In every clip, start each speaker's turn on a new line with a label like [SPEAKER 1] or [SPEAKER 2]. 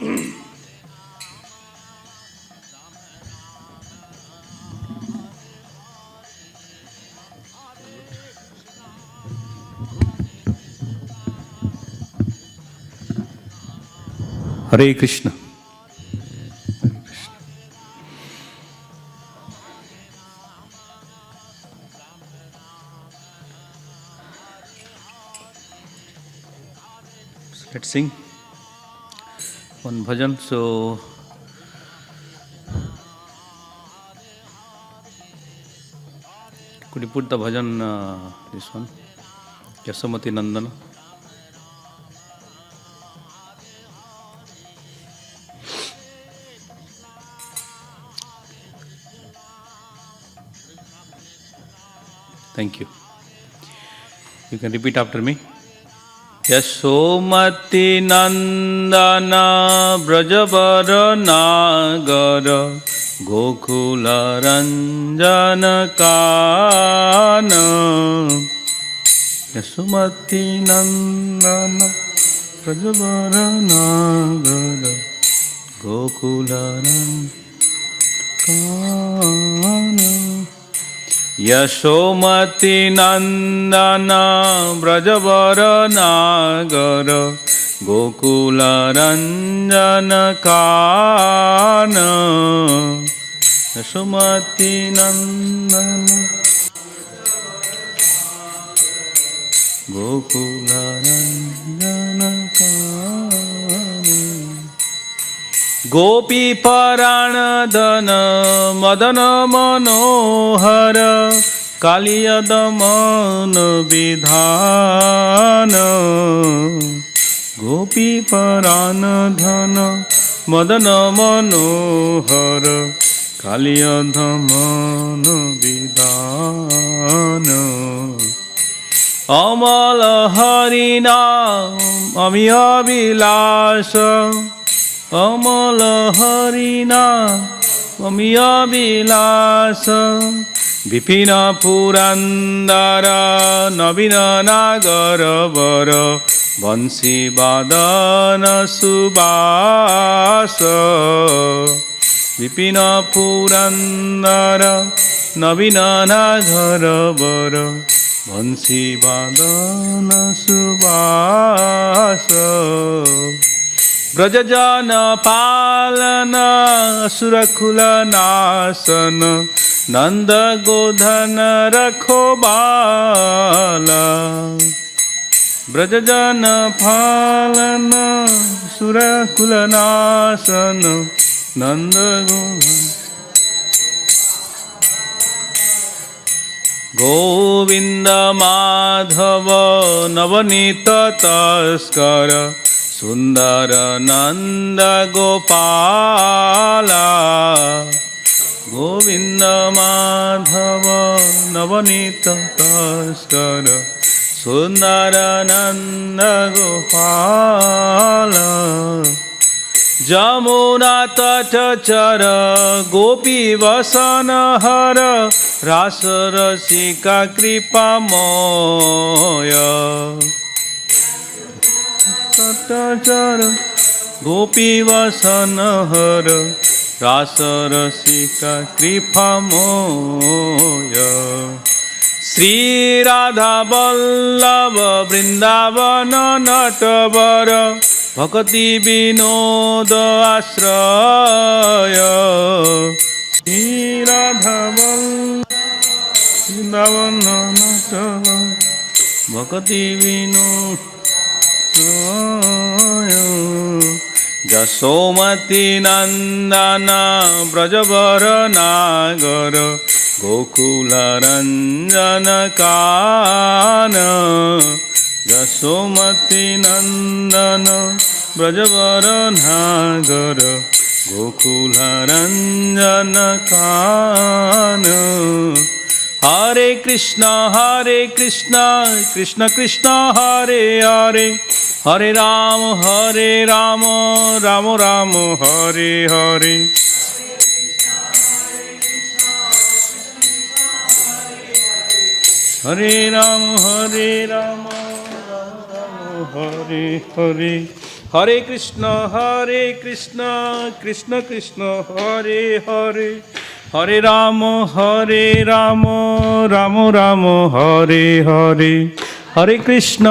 [SPEAKER 1] Hare Krishna. Hare Krishna. So let's sing one bhajan. So could you put the bhajan, this one, Yasomati Nandana? Thank you. You can repeat after me. Yasomati Nandana Brajavara Nagara Gokula Ranjana Kana. Yasomati Nandana Brajavara Nagara Gokula Ranjana. Yasomati Nandana Brajavara Nagara Gokula Ranjana Kana. Yasomati Nandana Gokula Ranjana Kana. Gopi Parana Dana Madana Manohara Kaliya Damana Vidhana. Gopi Parana Dana Madana Manohara Kaliya Damana Vidhana. Amala Harina Amiya Vilasa. Amala Harina Amiya Vilasa. Vipina Purandara Navina Nagara Vara Vansi Vadana Subasa. Vipina Purandara Navina Nagara Vara Vansi Vadana Subasa. Brajajana Palana Asurakhula Nasana Nanda Godhana Rakhobala. Brajajana Palana Asurakhula Nasana Nanda Godhana. Govinda Madhava Navanita Taskara Sundara Nanda Gopala. Govinda Madhava Navanita Taskara Sundara Nanda Gopala. Jamuna Tatachara Gopi Vasana Hara Rasa Rasika Kripa Moya. Tatachara Gopi Vasana Hara Rasa Rasika Kripa Moya. Sri Radha Vallabha Vrindavana Natavara Bhakti Vinoda Ashraya. Sri Radha Vrindavana Natavara Bhakti Vinoda Ashraya. Yasomati Nandana Brajavara Nagara Gokula Ranjana Kana. Yasomati Nandana Brajavara Nagara Gokula Ranjana Kana. Hare Krishna Krishna Krishna Hare Hare Hare Rama Rama Rama Hare Hare. Hare Rama Rama Rama Hare Hare. হরে কৃষ্ণ কৃষ্ণ কৃষ্ণ হরে হরে, হরে রাম রাম রাম হরে হরে, হরে কৃষ্ণ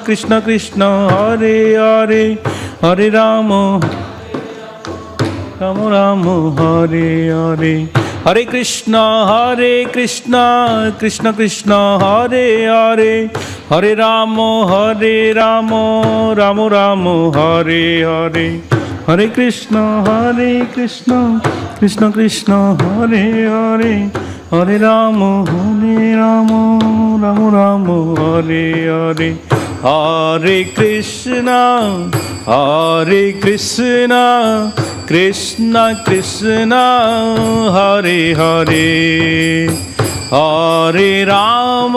[SPEAKER 1] কৃষ্ণ কৃষ্ণ হরে হরে, হরে রাম রাম হরে হরে, হরে কৃষ্ণ কৃষ্ণ কৃষ্ণ হরে হরে, হরে রাম রাম হরে হরে, হরে কৃষ্ণ কৃষ্ণ কৃষ্ণ হরে হরে, হরে রাম রাম হরে হরে, হরে কৃষ্ণ কৃষ্ণ কৃষ্ণ হরে হরে, হরে রাম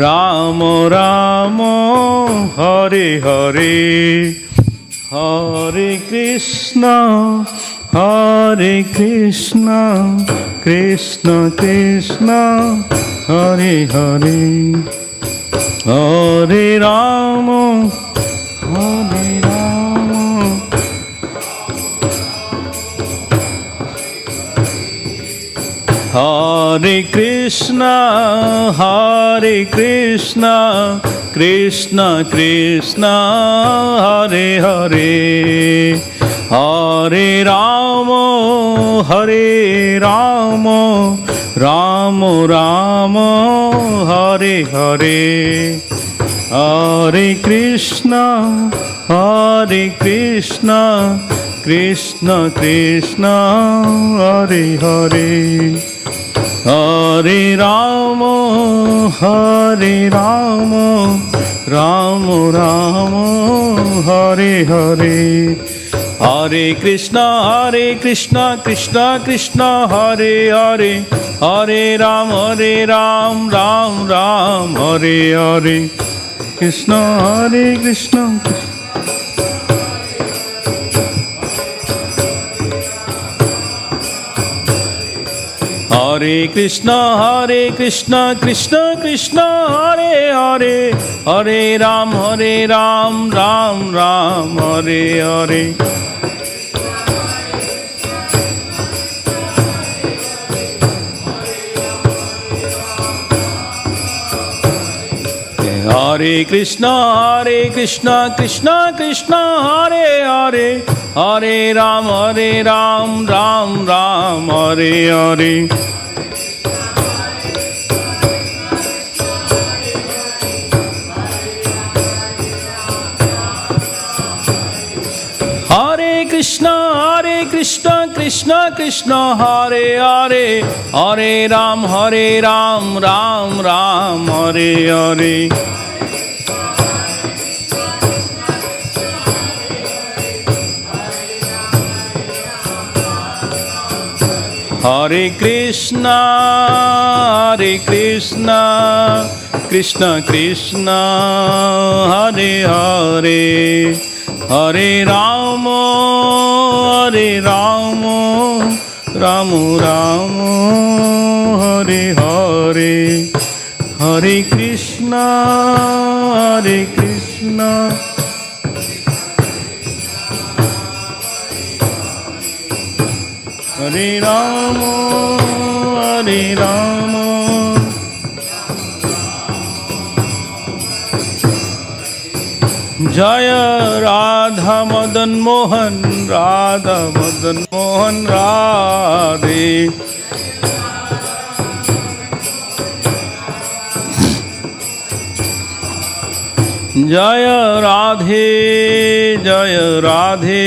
[SPEAKER 1] রাম রাম হরে হরে, হরে কৃষ্ণ কৃষ্ণ কৃষ্ণ হরে হরে, হরে রাম হরে কৃষ্ণ কৃষ্ণ কৃষ্ণ হরে হরে, হরে রাম রাম রাম হরে হরে, হরে কৃষ্ণ কৃষ্ণ কৃষ্ণ হরে হরে, হরে রাম রাম রাম হরে হরে, হরে কৃষ্ণ কৃষ্ণ কৃষ্ণ হরে হরে, হরে রাম রাম রাম হরে হরে, কৃষ্ণ কৃষ্ণ হরে কৃষ্ণ কৃষ্ণ কৃষ্ণ হরে হরে, হরে রাম রাম রাম হরে হরে, হরে কৃষ্ণ কৃষ্ণ কৃষ্ণ হরে হরে, হরে রাম রাম রাম হরে হরে, হরে কৃষ্ণ কৃষ্ণ কৃষ্ণ হরে হরে, হরে রাম রাম রাম হরে হরে, হরে কৃষ্ণ কৃষ্ণ কৃষ্ণ হরে হরে, হরে রাম রাম রাম হরে হরে, হরে কৃষ্ণ হরে রাম জয় রাধা মদন মোহন রাধে, জয় রাধে জয় রাধে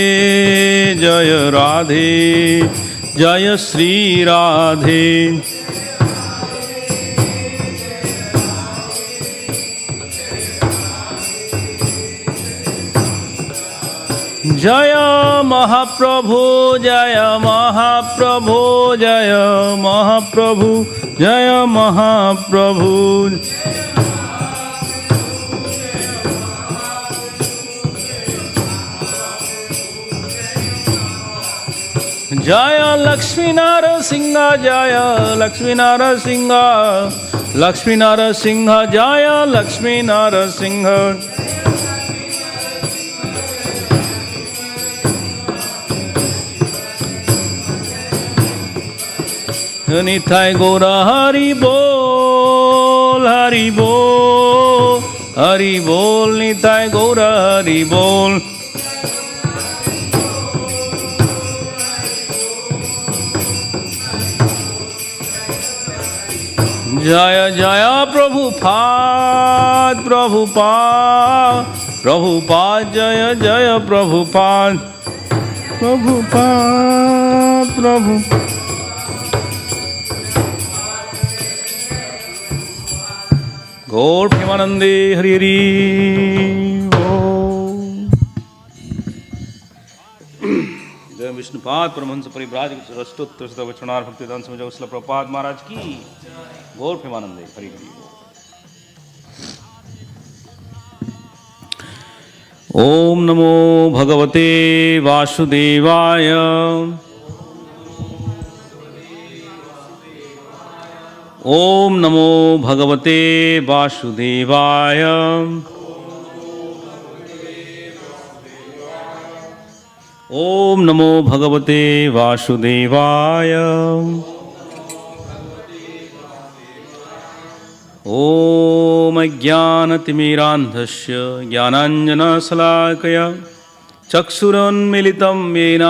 [SPEAKER 1] জয় রাধে, জয় শ্রী রাধে, জয় মহাপ্রভু জয় মহাপ্রভু জয় মহাপ্রভু জয় মহাপ্রভু, জয় লক্ষ্মী নরসিংহ জয় লক্ষ্মী নরসিংহ, लक्ष्मी नरसिंह जय लक्ष्मी नरसिंह। निताय गौर हरि बोल हरि बोल हरि बोल निताय गौर हरि बोल। जय जय प्रभुपाद प्रभुपाद प्रभुपाद जय जय प्रभुपाद प्रभुपाद प्रभु। गौर प्रेमानंदे हरि हरि ओम। जय विष्णुपाद परमहंस परिव्राज अष्टोत्तर शतवचनार भक्तिदान समझ श्रील प्रभुपाद महाराज की। गौर प्रेमानंदे हरि हरि ओम। नमो भगवते वासुदेवाय। ओम नमो भगवते वासुदेवाय। ओम नमो भगवते वासुदेवाय। ओम अज्ञानतिमिरान्धस्य ज्ञानाञ्जनशलाकया चक्षुरुन्मीलितं येन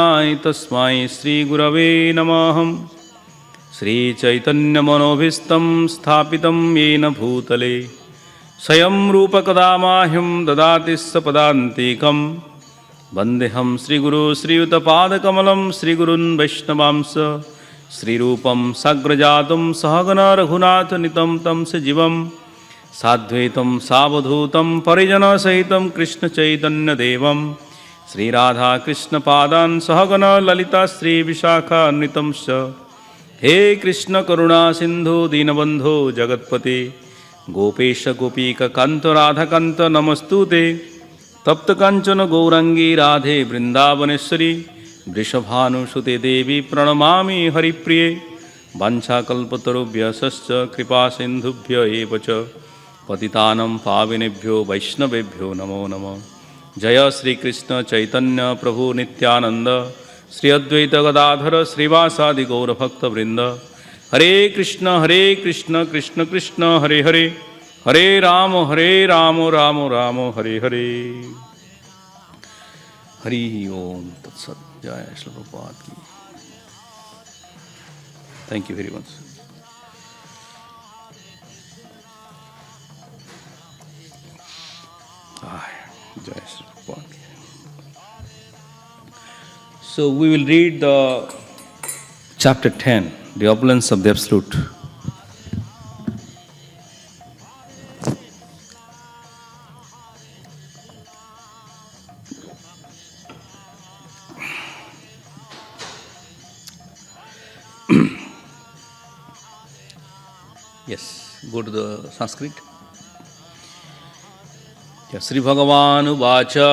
[SPEAKER 1] तस्मै श्रीगुरवे नमः। श्रीचैतन्यमनोभीष्टं स्थापितं येन भूतले स्वयं रूपकदा माह्यं ददाति सपदान्तिकं। वन्देऽहं श्रीगुरो श्रीयुतपादकमलं श्रीगुरून् वैष्णवांश। श्रीरूपं साग्रजातं सहगण रघुनाथनितं तं सजीवं साद्वैतं सावधूतं परिजनसहितं कृष्णचैतन्यदेवं। श्रीराधाकृष्णपादान् सहगण ललिता श्रीविशाखान्वितं च। हे कृष्ण करुणा सिंधु दीनबंधो जगत्पते गोपेश गोपीकांत राधाकांत नमस्तुते। तप्त कांचन गौरांगी राधे वृंदावनेश्वरी वृषभानुसुते देवी प्रणमामि हरिप्रिये। वाञ्छाकल्पतरुभ्यश्च कृपा सिन्धुभ्य एव च पतितानं पावनेभ्यो वैष्णवेभ्यो नमो नमः। जय श्री कृष्ण चैतन्य प्रभु नित्यानंद श्री अद्वैत गदाधर श्रीवासादि गौरभक्तवृंद। हरे कृष्ण कृष्ण कृष्ण हरे हरे हरे राम राम राम हरे हरे। हरि ओम तत्सत। जय श्री प्रभुपाद की। Thank you very much. जय श्री प्रभुपाद की। So we will read the chapter 10, the opulence of the Absolute. Yes, go to the Sanskrit. Yeah, Sri Bhagavan Uvacha.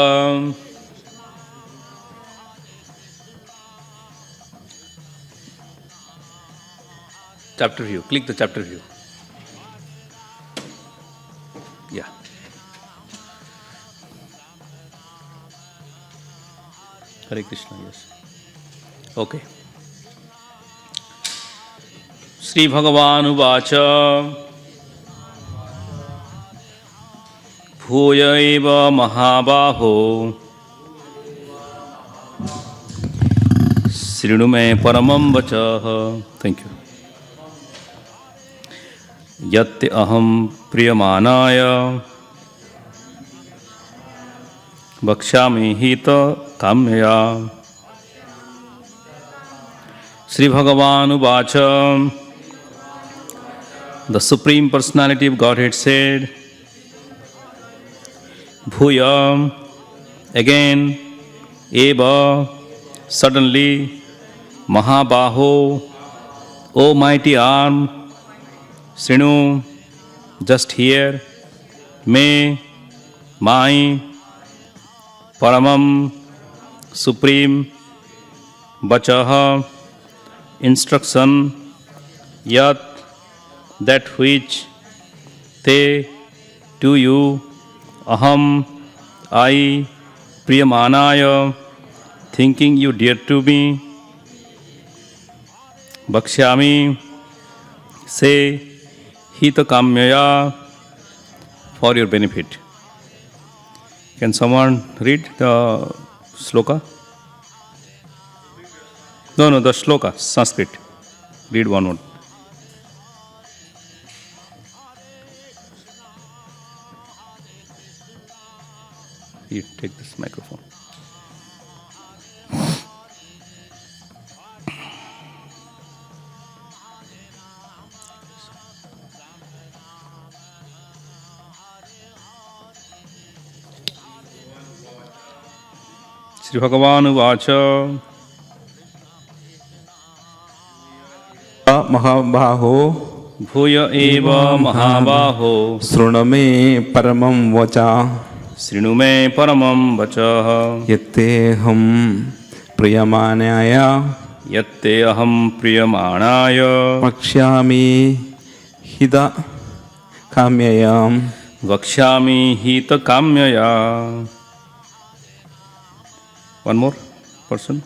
[SPEAKER 1] Chapter view. Click the chapter view. Yeah. Hare Krishna. Yes. Okay. Sri Bhagavan Uvacha. Bhuya eva mahabaho. Srinu me paramam vachaha. Thank you. यत्ते अहम प्रियमानाय वक्ष्यामि हित काम्यया। श्री भगवान उवाच। The Supreme Personality of Godhead said, Bhuya, again, eva, suddenly, Mahabaho, O mighty arm, Srinu, just hear, me, my, Paramam, Supreme, Vachaha, instruction, Yat, that which te, to you, aham, I, priyamanaya, thinking you dear to me, Bhakshyami, say, hita kamyaya, for your benefit. Can someone read the sloka? No, the shloka, Sanskrit. Read one more. You take this microphone. Sri Bhagavan Uvacha
[SPEAKER 2] Mahabaho
[SPEAKER 1] Bhuya eva Mahabaho
[SPEAKER 2] Sruname Paramam Vacha
[SPEAKER 1] Srinume Paramam Vachah
[SPEAKER 2] Yatteham Priyamanaya
[SPEAKER 1] Yatte Aham Priyamanaya
[SPEAKER 2] Vakshyami Hida Kamyayam
[SPEAKER 1] Vakshami Hita Kamyaya. One more person.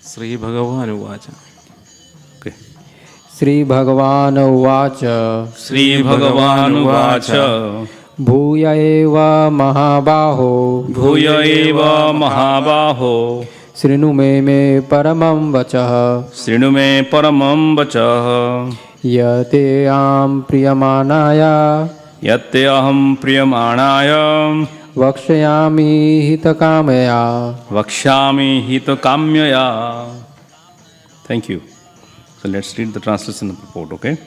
[SPEAKER 2] Sri Bhagavan Uvacha.
[SPEAKER 1] Okay.
[SPEAKER 3] Sri Bhagavan Uvacha
[SPEAKER 1] Sri Bhagavan Uvacha
[SPEAKER 3] Bhuya eva Mahabaho
[SPEAKER 1] Bhuya eva Mahabaho
[SPEAKER 3] Srinu me paramam vachah
[SPEAKER 1] Srinume Paramam Vachah
[SPEAKER 3] Yate am priyamanaya
[SPEAKER 1] Yatte Aham Priyamanaya
[SPEAKER 3] Vakshayami hitakamaya.
[SPEAKER 1] Vakshami Hita Kamyaya. Thank you. So let's read the translation of the report, okay?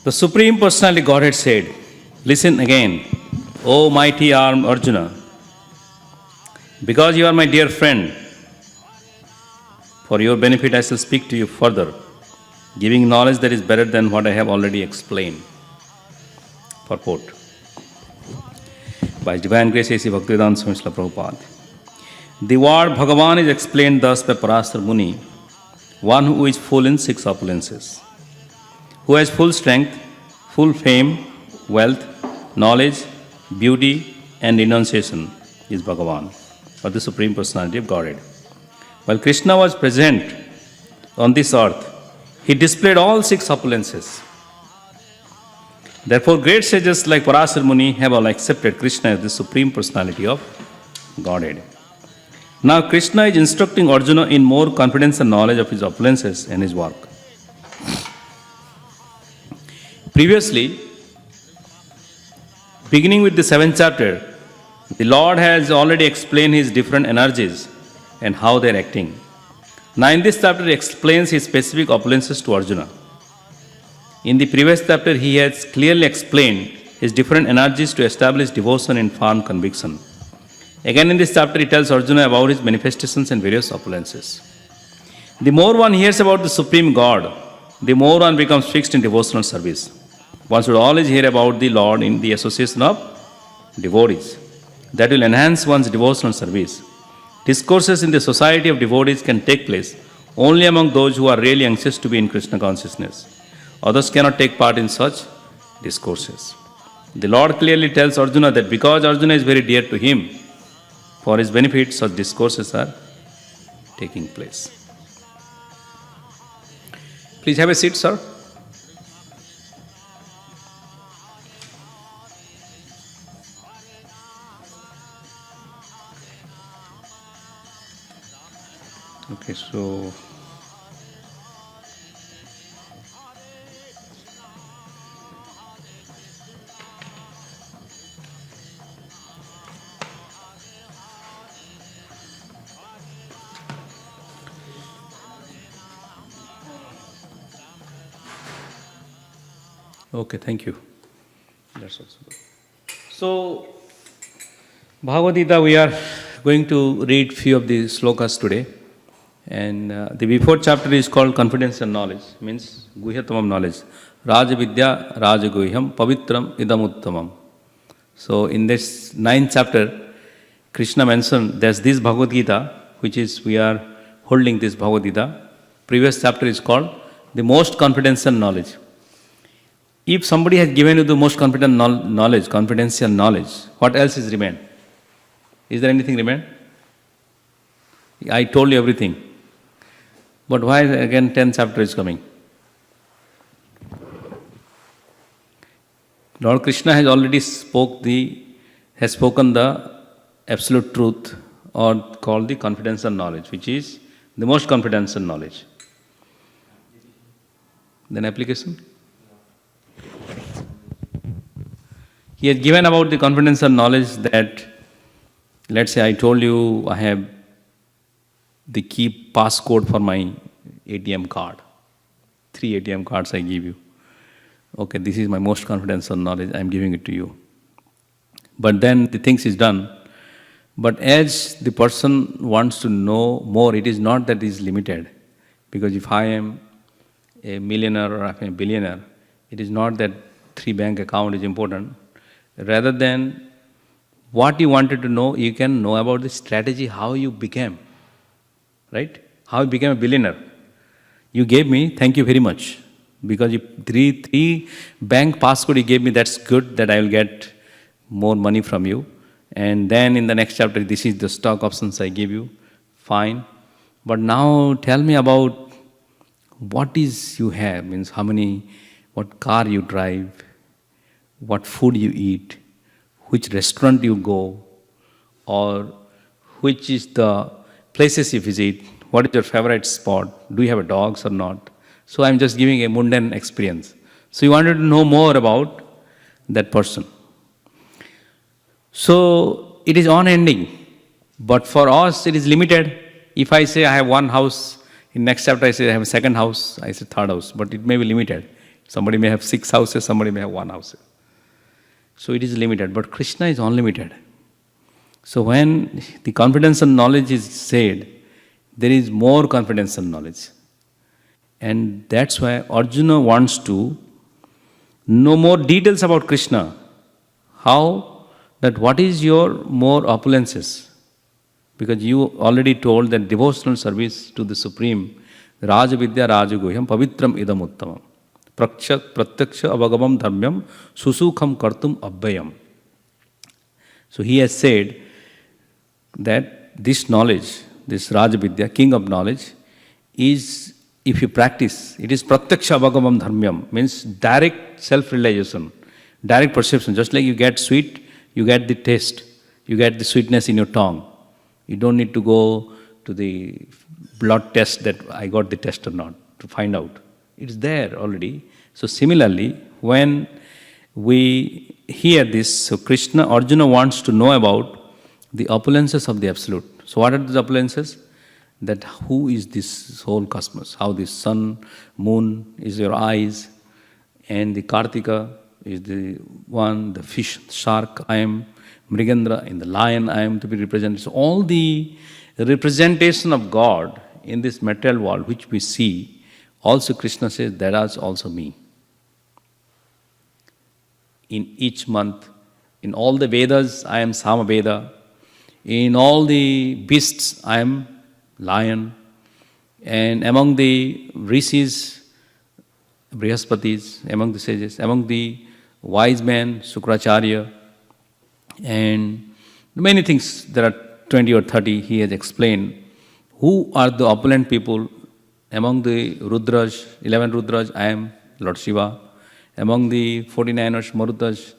[SPEAKER 1] The Supreme Personality Godhead said, listen again, O mighty armed Arjuna, because you are my dear friend, for your benefit I shall speak to you further, giving knowledge that is better than what I have already explained. Purport. By His Divine Grace, A.C. Bhaktivedanta Swami Srila Prabhupada. The word Bhagavan is explained thus by Parasar Muni, one who is full in 6 opulences, who has full strength, full fame, wealth, knowledge, beauty, and renunciation is Bhagavan, or the Supreme Personality of Godhead. While Krishna was present on this earth, he displayed all 6 opulences. Therefore, great sages like Parasar Muni have all accepted Krishna as the Supreme Personality of Godhead. Now, Krishna is instructing Arjuna in more confidence and knowledge of his opulences and his work. Previously, beginning with the 7th chapter, the Lord has already explained his different energies and how they are acting. Now, in this chapter, he explains his specific opulences to Arjuna. In the previous chapter, he has clearly explained his different energies to establish devotion and firm conviction. Again, in this chapter, he tells Arjuna about his manifestations and various opulences. The more one hears about the Supreme God, the more one becomes fixed in devotional service. One should always hear about the Lord in the association of devotees. That will enhance one's devotional service. Discourses in the society of devotees can take place only among those who are really anxious to be in Krishna consciousness. Others cannot take part in such discourses. The Lord clearly tells Arjuna that because Arjuna is very dear to him, for his benefit, such discourses are taking place. Please have a seat, sir. Okay, so okay, thank you. That's also good. So, Bhagavad Gita, we are going to read few of the slokas today. And the before chapter is called Confidence and Knowledge, means Guhyatamam knowledge. Raja Vidya, Raja Guhyam, Pavitram, Idam Uttamam. So, in this 9th chapter, Krishna mentioned there's this Bhagavad Gita, which is we are holding this Bhagavad Gita. Previous chapter is called the most confidential knowledge. If somebody has given you the most confidential knowledge, what else is remained? Is there anything remained? I told you everything. But why again 10th chapter is coming? Lord Krishna has already spoken the absolute truth, or called the confidential knowledge, which is the most confidential knowledge. Then application? He has given about the confidential knowledge that, let's say I told you I have the key passcode for my ATM card. 3 ATM cards I give you. Okay, this is my most confidential knowledge, I am giving it to you. But then the things is done. But as the person wants to know more, it is not that it is limited. Because if I am a millionaire or I am a billionaire, it is not that 3 bank account is important. Rather than what you wanted to know, you can know about the strategy, how you became. Right? How you became a billionaire. You gave me, thank you very much. Because if three bank passcode you gave me, that's good, that I will get more money from you. And then in the next chapter, this is the stock options I give you. Fine. But now tell me about what is you have, means what car you drive, what food you eat, which restaurant you go, or which is the places you visit, what is your favorite spot, do you have a dogs or not. So I'm just giving a mundane experience. So you wanted to know more about that person. So it is unending, but for us it is limited. If I say I have one house, in next chapter I say I have a second house, I say third house, but it may be limited. Somebody may have 6 houses, somebody may have 1 house. So it is limited, but Krishna is unlimited. So when the confidential knowledge is said, there is more confidential knowledge. And that's why Arjuna wants to know more details about Krishna. How? That what is your more opulences? Because you already told that devotional service to the Supreme, Raja Vidya Rajaguhyam Pavitram Idam Uttamam. Pratyaksha Avagavam Dharmyam Susukham Kartum Abhayam. So he has said that this knowledge, this Raja Vidya, king of knowledge, is, if you practice, it is Pratyaksha Avagavam Dharmyam, means direct self-realization, direct perception. Just like you get sweet, you get the taste, you get the sweetness in your tongue. You don't need to go to the blood test that I got the test or not to find out. It is there already. So similarly, when we hear this, so Arjuna wants to know about the opulences of the Absolute. So what are the opulences? That who is this whole cosmos? How the sun, moon is your eyes, and the Kartika is the one, the fish, shark, I am, Mrigendra, in the lion I am to be represented. So all the representation of God in this material world which we see, also Krishna says, that is also me. In each month, in all the Vedas, I am Samaveda. In all the beasts, I am lion. And among the rishis, Brihaspatis, among the sages, among the wise men, Sukracharya, and many things, there are 20 or 30 he has explained. Who are the opulent people? Among the Rudras, 11 Rudras, I am Lord Shiva. Among the 49ers, Marutas,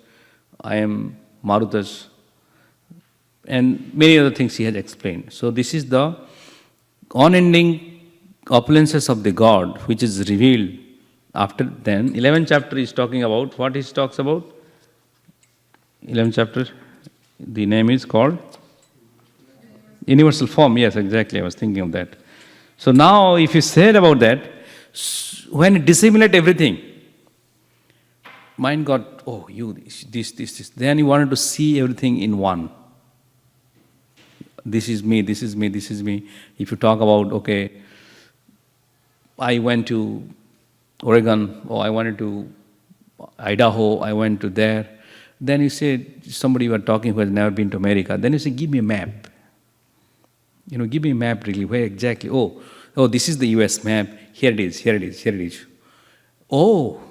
[SPEAKER 1] I am Marutas. And many other things he has explained. So this is the unending opulences of the God which is revealed after then. 11th chapter is talking about, what he talks about? 11th chapter, the name is called Universal Form. Yes, exactly, I was thinking of that. So now if you said about that, when you disseminate everything, mind got, oh, you, this. Then you wanted to see everything in one. This is me, this is me, this is me. If you talk about, okay, I went to Oregon, or I went to Idaho, I went to there. Then you say, somebody you are talking who has never been to America, then you say, give me a map. Give me a map really, where exactly? Oh, this is the US map. Here it is, here it is, here it is. Oh,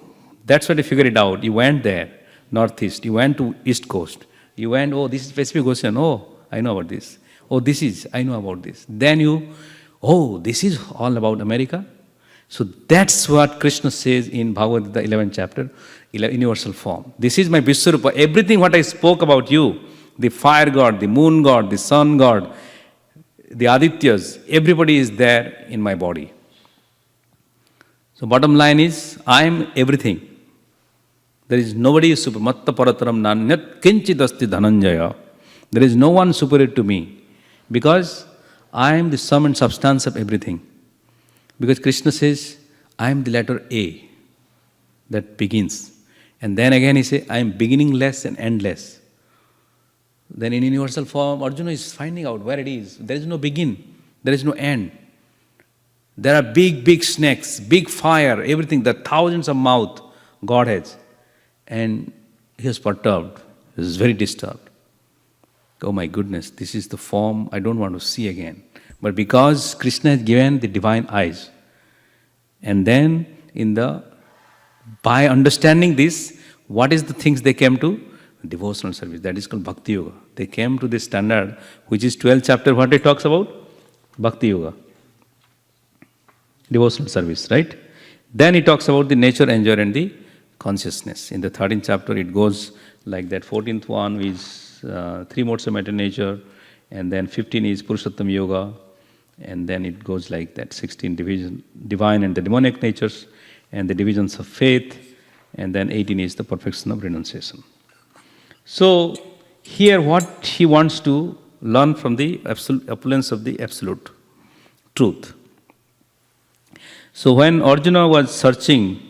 [SPEAKER 1] that's what you figured it out. You went there, northeast. You went to east coast. You went, oh, this is Pacific Ocean. Oh, I know about this. Oh, I know about this. Then this is all about America. So that's what Krishna says in Bhagavad Gita 11th chapter, universal form. This is my Vishwarupa. Everything what I spoke about you, the fire god, the moon god, the sun god, the Adityas, everybody is there in my body. So bottom line is, I am everything. There is nobody super. Matta parataram nanyat kinchit asti dhananjaya. There is no one superior to me, because I am the sum and substance of everything. Because Krishna says, I am the letter A that begins. And then again he says, I am beginningless and endless. Then in universal form, Arjuna is finding out where it is. There is no begin, there is no end. There are big, big snakes, big fire, everything, the thousands of mouth God has. And he is perturbed, he is very disturbed. Oh my goodness, this is the form I don't want to see again. But because Krishna has given the divine eyes, and then by understanding this, what is the things they came to? Devotional service. That is called Bhakti Yoga. They came to this standard, which is 12th chapter, what it talks about? Bhakti Yoga. Devotional service, right? Then it talks about the nature, enjoy, and the consciousness. In the 13th chapter, it goes like that. 14th one is 3 modes of matter nature, and then 15 is Purushottam Yoga, and then it goes like that. 16 divine and the demonic natures, and the divisions of faith, and then 18 is the perfection of renunciation. So here what he wants to learn from the opulence of the absolute truth. So when Arjuna was searching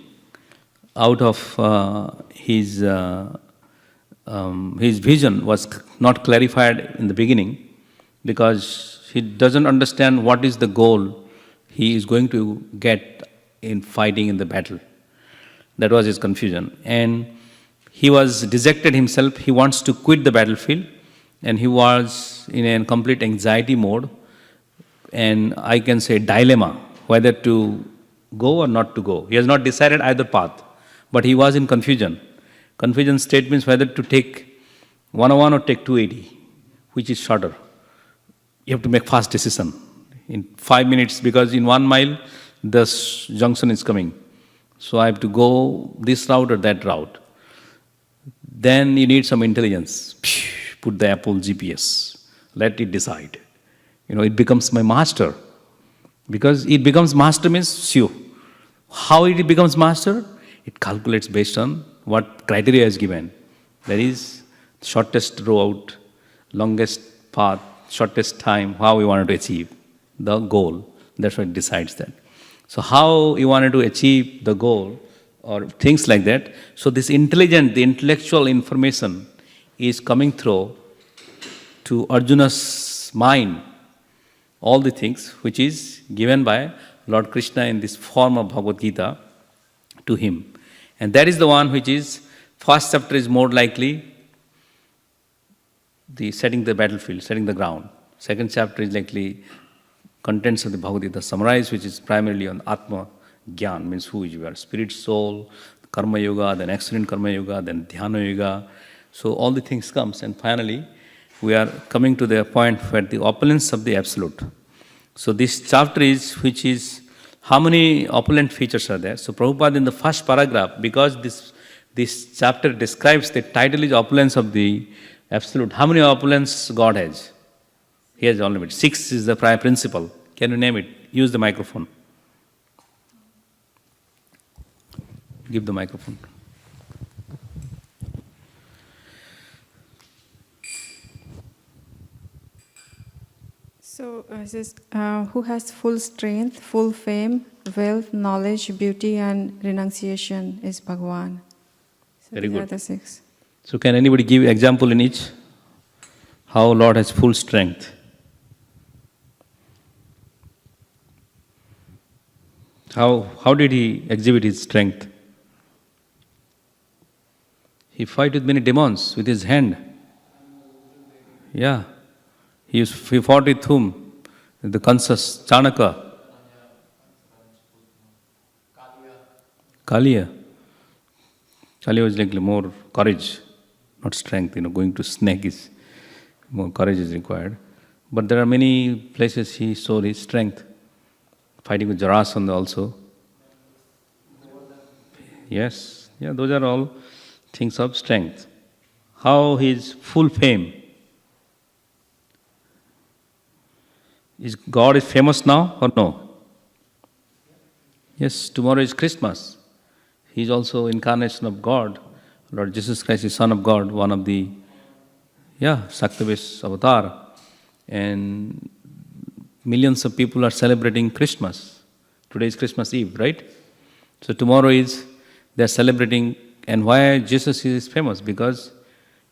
[SPEAKER 1] out of his vision was not clarified in the beginning, because he doesn't understand what is the goal he is going to get in fighting in the battle. That was his confusion. And he was dejected himself. He wants to quit the battlefield, and he was in a complete anxiety mode, and I can say dilemma, whether to go or not to go. He has not decided either path, but he was in confusion. Confusion state means whether to take 101 or take 280, which is shorter. You have to make fast decision in 5 minutes, because in 1 mile the junction is coming. So I have to go this route or that route. Then you need some intelligence. Put the Apple GPS. Let it decide. It becomes my master. Because it becomes master means you. How it becomes master? It calculates based on what criteria is given. That is, shortest route, longest path, shortest time, how we wanted to achieve the goal. That's what decides that. So how you wanted to achieve the goal or things like that. So this the intellectual information is coming through to Arjuna's mind, all the things which is given by Lord Krishna in this form of Bhagavad Gita to him. And that is the one which is, first chapter is more likely the setting the battlefield, setting the ground. Second chapter is likely contents of the Bhagavad Gita summarized, which is primarily on Atma Gyan, means who you are, spirit, soul, Karma Yoga, then excellent Karma Yoga, then Dhyana Yoga. So all the things comes, and finally we are coming to the point where the opulence of the absolute. So this chapter is, which is, how many opulent features are there? So Prabhupada in the first paragraph, because this chapter describes, the title is opulence of the absolute. How many opulence God has? He has unlimited. 6 is the prior principle. Can you name it? Use the microphone. Give the microphone.
[SPEAKER 4] So, it says, who has full strength, full fame, wealth, knowledge, beauty, and renunciation is Bhagavan. So
[SPEAKER 1] Very
[SPEAKER 4] these
[SPEAKER 1] good.
[SPEAKER 4] are the 6.
[SPEAKER 1] So can anybody give example in each? How Lord has full strength? How did he exhibit his strength? He fight with many demons with his hand. Yeah. He fought with whom? The Kansas, Chanaka. Kaliya. Kaliya was like more courage, not strength. Going to snake is more courage is required. But there are many places he showed his strength. Fighting with Jarasandha also. Yes, yeah, those are all things of strength. How his full fame. Is God is famous now or no? Yes, tomorrow is Christmas. He is also incarnation of God. Lord Jesus Christ is Son of God, one of the, Saktavesh avatar. And millions of people are celebrating Christmas. Today is Christmas Eve, right? So tomorrow is, they are celebrating. And why Jesus is famous? Because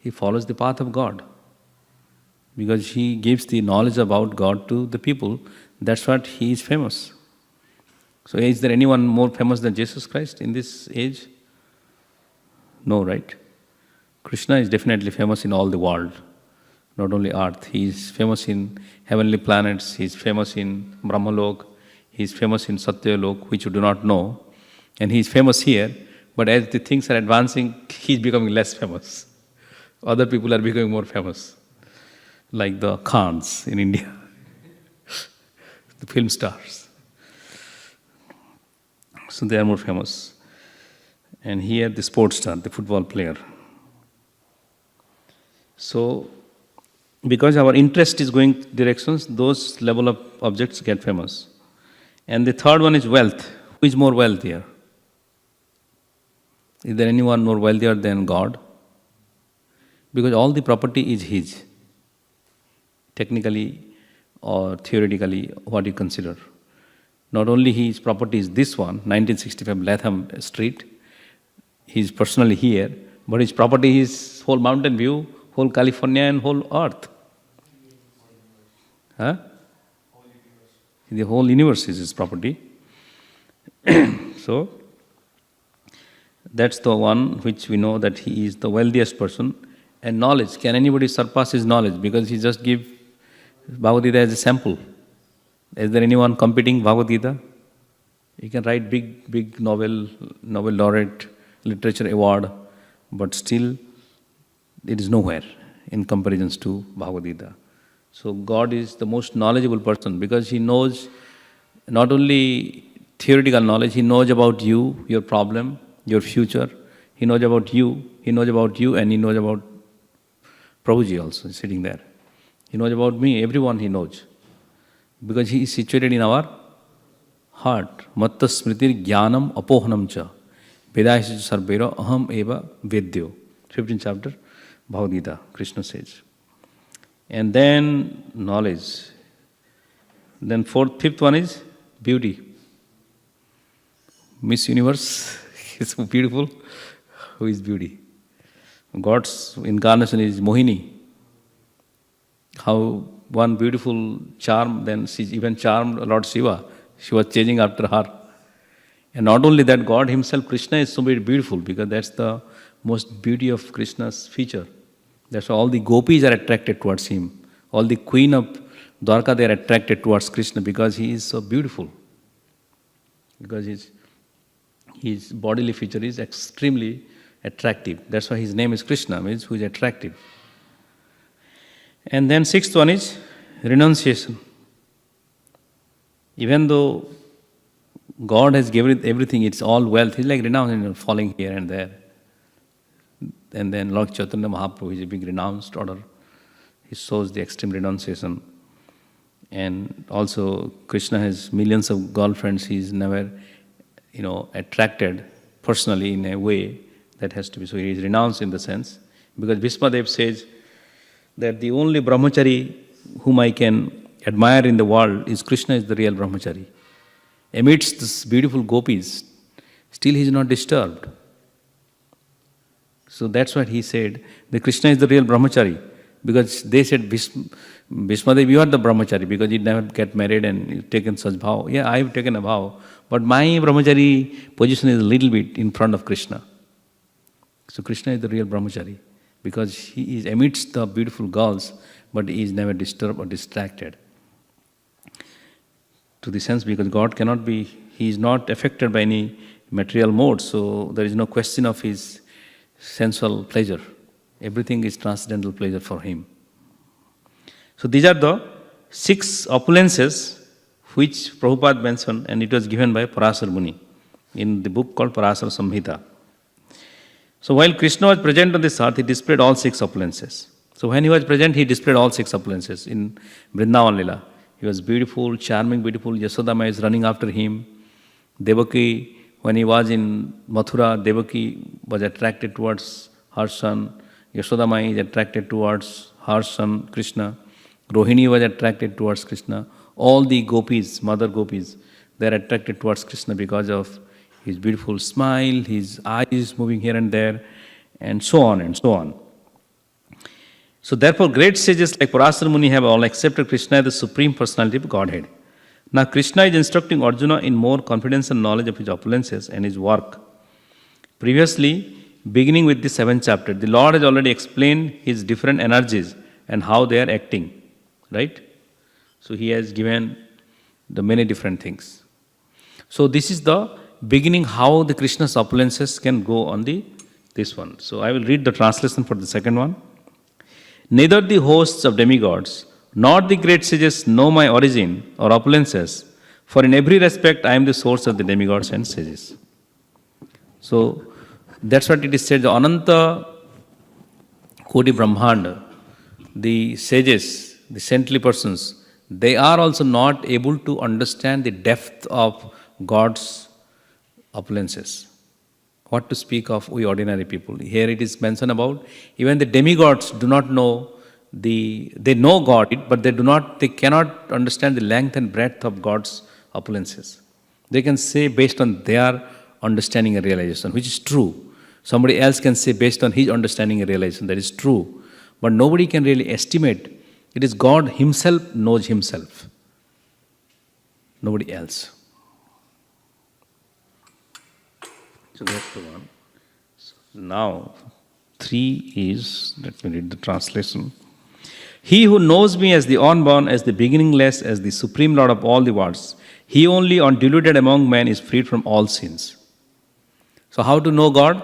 [SPEAKER 1] he follows the path of God. Because he gives the knowledge about God to the people. That's what he is famous. So is there anyone more famous than Jesus Christ in this age? No, right? Krishna is definitely famous in all the world, not only earth. He is famous in heavenly planets, he is famous in Brahmalok, he is famous in Satyalok, which you do not know. And he is famous here, but as the things are advancing, he is becoming less famous. Other people are becoming more famous, like the Khans in India, the film stars. So they are more famous. And here the sports star, the football player. So, because our interest is going directions, those level of objects get famous. And the third one is wealth. Who is more wealthier? Is there anyone more wealthier than God? Because all the property is his. Technically or theoretically, what you consider. Not only his property is this one, 1965 Latham Street, he is personally here, but his property is whole Mountain View, whole California and whole earth. Huh? The whole universe is his property. So, that's the one which we know that he is the wealthiest person. And knowledge, can anybody surpass his knowledge? Because he just give Bhagavad Gita as a sample. Is there anyone competing Bhagavad Gita? You can write big Nobel laureate, literature award, but still it is nowhere in comparisons to Bhagavad Gita. So God is the most knowledgeable person because he knows not only theoretical knowledge, he knows about you, your problem, your future. He knows about you, and he knows about Prabhuji also sitting there. He knows about me, everyone he knows. Because he is situated in our heart. Matta smritir jnanam apohanam cha. Vedayasya sarvera aham eva vedyo. 15th chapter, Bhagavad Gita, Krishna says. And then knowledge. Then fifth one is beauty. Miss Universe is so beautiful. Who is beauty? God's incarnation is Mohini. How one beautiful charm, then she even charmed Lord Shiva. She was chasing after her. And not only that, God himself, Krishna, is so very beautiful because that's the most beauty of Krishna's feature. That's why all the gopis are attracted towards him. All the queen of Dwarka, they are attracted towards Krishna because he is so beautiful. Because his bodily feature is extremely attractive. That's why his name is Krishna, means who is attractive. And then sixth one is renunciation. Even though God has given everything, it's all wealth, he's like renouncing, falling here and there. And then Lord Chaitanya Mahaprabhu is a big renounced order. He shows the extreme renunciation. And also Krishna has millions of girlfriends. He is never, attracted personally in a way that has to be. So he is renounced in the sense. Because Bhismadev says that the only brahmachari whom I can admire in the world is Krishna is the real brahmachari. Amidst this beautiful gopis, still he is not disturbed. So that's what he said, that Krishna is the real brahmachari. Because they said, Bhismadev, you are the brahmachari because you never get married and you've taken such vow. Yeah, I have taken a vow, but my brahmachari position is a little bit in front of Krishna. So Krishna is the real brahmachari because he is amidst the beautiful girls, but he is never disturbed or distracted. to the sense, because God cannot be, he is not affected by any material mode, so there is no question of his sensual pleasure. Everything is transcendental pleasure for him. So these are the 6 opulences which Prabhupada mentioned, and it was given by Parasar Muni in the book called Parasar Samhita. So while Krishna was present on this earth, he displayed all 6 opulences. So when he was present, he displayed all 6 opulences in Vrindavan Lila. He was beautiful, charming, beautiful. Yasodama is running after him. Devaki, when he was in Mathura, Devaki was attracted towards her son. Yasodama is attracted towards her son Krishna. Rohini was attracted towards Krishna. All the gopis, mother gopis, they are attracted towards Krishna because of his beautiful smile, his eyes moving here and there, and so on and so on. So therefore, great sages like Parasar Muni have all accepted Krishna as the Supreme Personality of Godhead. Now Krishna is instructing Arjuna in more confidence and knowledge of his opulences and his work. Previously, beginning with the 7th chapter, the Lord has already explained his different energies and how they are acting. Right? So he has given the many different things. So this is the beginning how the Krishna's opulences can go on this one. So I will read the translation for the second one. Neither the hosts of demigods nor the great sages know my origin or opulences, for in every respect I am the source of the demigods and sages. So that's what it is said, the Ananta Koti Brahmanda, the sages, the saintly persons, they are also not able to understand the depth of God's opulences. What to speak of we ordinary people. Here it is mentioned about even the demigods do not know they know God, but they cannot understand the length and breadth of God's opulences. They can say based on their understanding and realization, which is true. Somebody else can say based on his understanding and realization, that is true. But nobody can really estimate. It is God himself knows himself. Nobody else. So that's the one. So now, 3 is, let me read the translation. He who knows me as the unborn, as the beginningless, as the supreme Lord of all the worlds, he only undiluted among men is freed from all sins. So how to know God?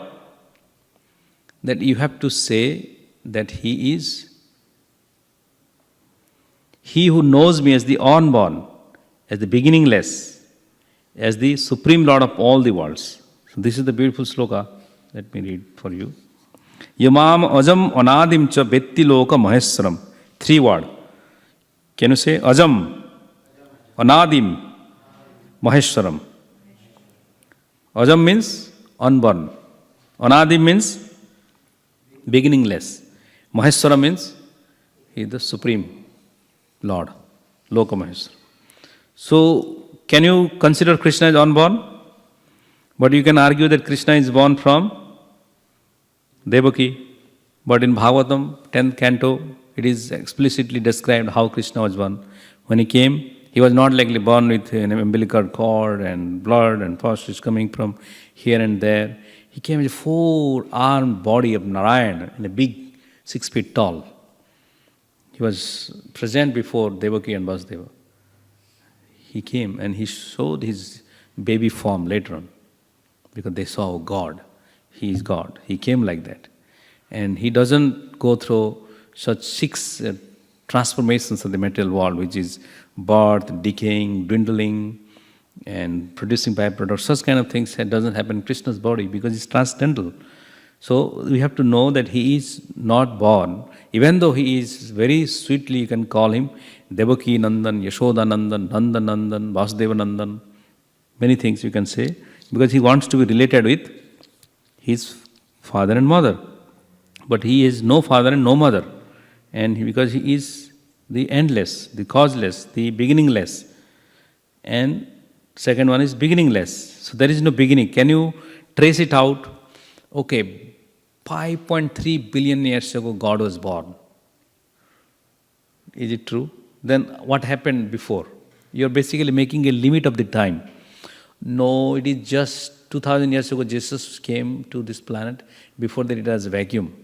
[SPEAKER 1] That you have to say that he is. He who knows me as the unborn, as the beginningless, as the supreme Lord of all the worlds. So this is the beautiful sloka. Let me read for you. Yamam ajam anadim cha vetti loka maheswaram. 3 words. Can you say ajam, anadim, maheswaram? Ajam means unborn. Anadim means beginningless. Maheswaram means he is the supreme Lord, Loka Maheswara. So, can you consider Krishna as unborn? But you can argue that Krishna is born from Devaki. But in Bhagavatam, 10th canto, it is explicitly described how Krishna was born. When he came, he was not likely born with an umbilical cord and blood and pus is coming from here and there. He came as a 4-armed body of Narayan and a big 6 feet tall. He was present before Devaki and Vasudeva. He came and he showed his baby form later on because they saw God. He is God. He came like that. And he doesn't go through such 6 transformations of the material world, which is birth, decaying, dwindling, and producing byproducts. Such kind of things that doesn't happen in Krishna's body because it's transcendental. So we have to know that he is not born, even though he is very sweetly, you can call him Devaki Nandan, Yashoda Nandan, Nanda Nandan, Vasudeva Nandan, many things you can say, because he wants to be related with his father and mother. But he is no father and no mother. And because he is the endless, the causeless, the beginningless. And second one is beginningless. So there is no beginning. Can you trace it out? Okay, 5.3 billion years ago God was born. Is it true? Then what happened before? You are basically making a limit of the time. No, it is just 2000 years ago Jesus came to this planet. Before that it was a vacuum.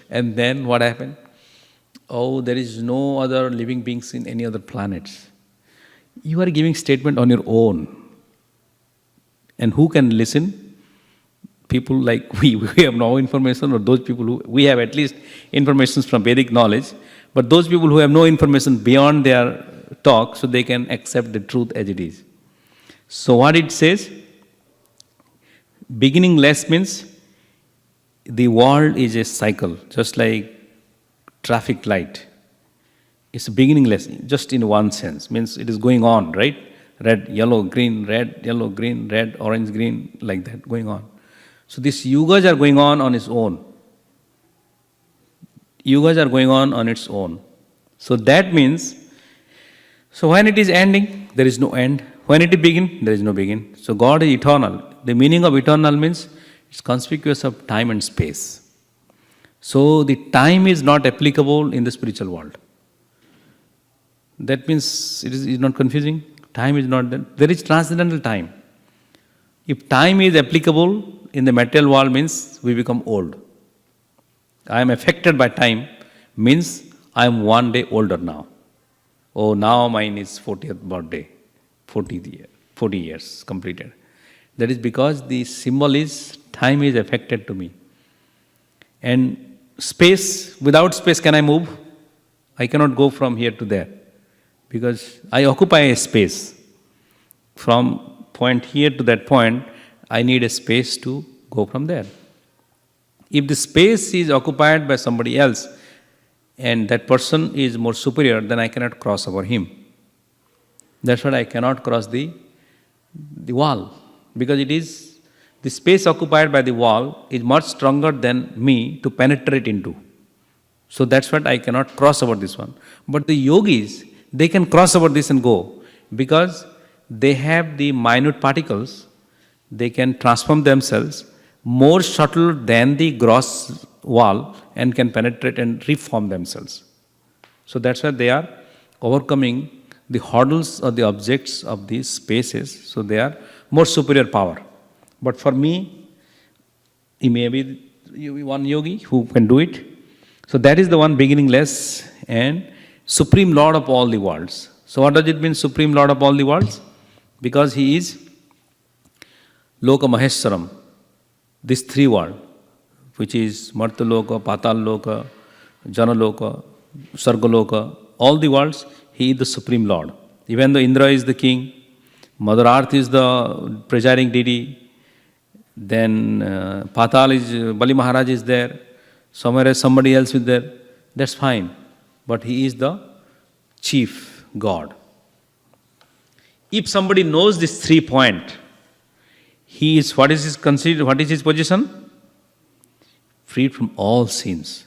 [SPEAKER 1] And then what happened? oh, there is no other living beings in any other planets. You are giving statement on your own. And who can listen? People like we have no information, or those people who, we have at least information from Vedic knowledge, but those people who have no information beyond their talk, so they can accept the truth as it is. So what it says, beginningless means the world is a cycle, just like traffic light. It's beginningless, just in one sense, means it is going on, right? Red, yellow, green, red, yellow, green, red, orange, green, like that, going on. So these yugas are going on its own. Yugas are going on its own. So that means, so when it is ending, there is no end. When it is begin, there is no begin. So God is eternal. The meaning of eternal means it's conspicuous of time and space. So the time is not applicable in the spiritual world. That means it is not confusing. Time is not there. There is transcendental time. If time is applicable in the material world, means we become old. I am affected by time means I am one day older now. Oh, now mine is 40th birthday, 40 years completed. That is because the symbol is time is affected to me. And space, without space can I move? I cannot go from here to there, because I occupy a space. From point here to that point, I need a space to go from there. If the space is occupied by somebody else and that person is more superior, then I cannot cross over him. That's why I cannot cross the wall, because it is the space occupied by the wall is much stronger than me to penetrate into. So that's what I cannot cross over this one. But the yogis, they can cross over this and go, because they have the minute particles, they can transform themselves more subtle than the gross wall and can penetrate and reform themselves. So that's why they are overcoming the hurdles or the objects of these spaces, so they are more superior power. But for me, he may be one yogi who can do it. So that is the one beginningless and Supreme Lord of all the worlds. So what does it mean, Supreme Lord of all the worlds? Because he is Loka Maheswaram, this three world, which is Martaloka, Pataloka, Janaloka, Sargaloka, all the worlds, he is the Supreme Lord. Even though Indra is the king, Mother Earth is the presiding deity, then Patal is, Bali Maharaj is there, somewhere else somebody else is there, that's fine. But he is the chief God. If somebody knows this 3 point, he is, what is his considered, what is his position? Freed from all sins.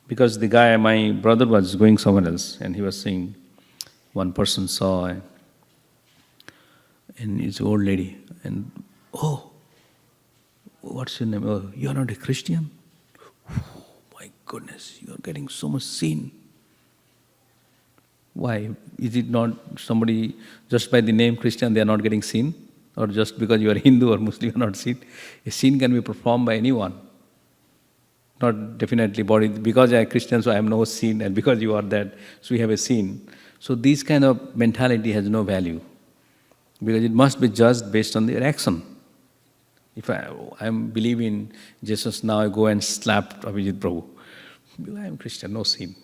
[SPEAKER 1] Because the guy, my brother was going somewhere else and he was saying, one person saw and it's an old lady, and oh, what's your name? Oh, you are not a Christian? Oh, my goodness, you are getting so much sin. Why? Is it not somebody, just by the name Christian, they are not getting sin? Or just because you are Hindu or Muslim, you are not sin? A sin can be performed by anyone. Not definitely body, because I am Christian, so I have no sin, and because you are that, so we have a sin. So this kind of mentality has no value, because it must be judged based on their action. If I believe in Jesus, now I go and slap Abhijit Prabhu. I am Christian, no sin.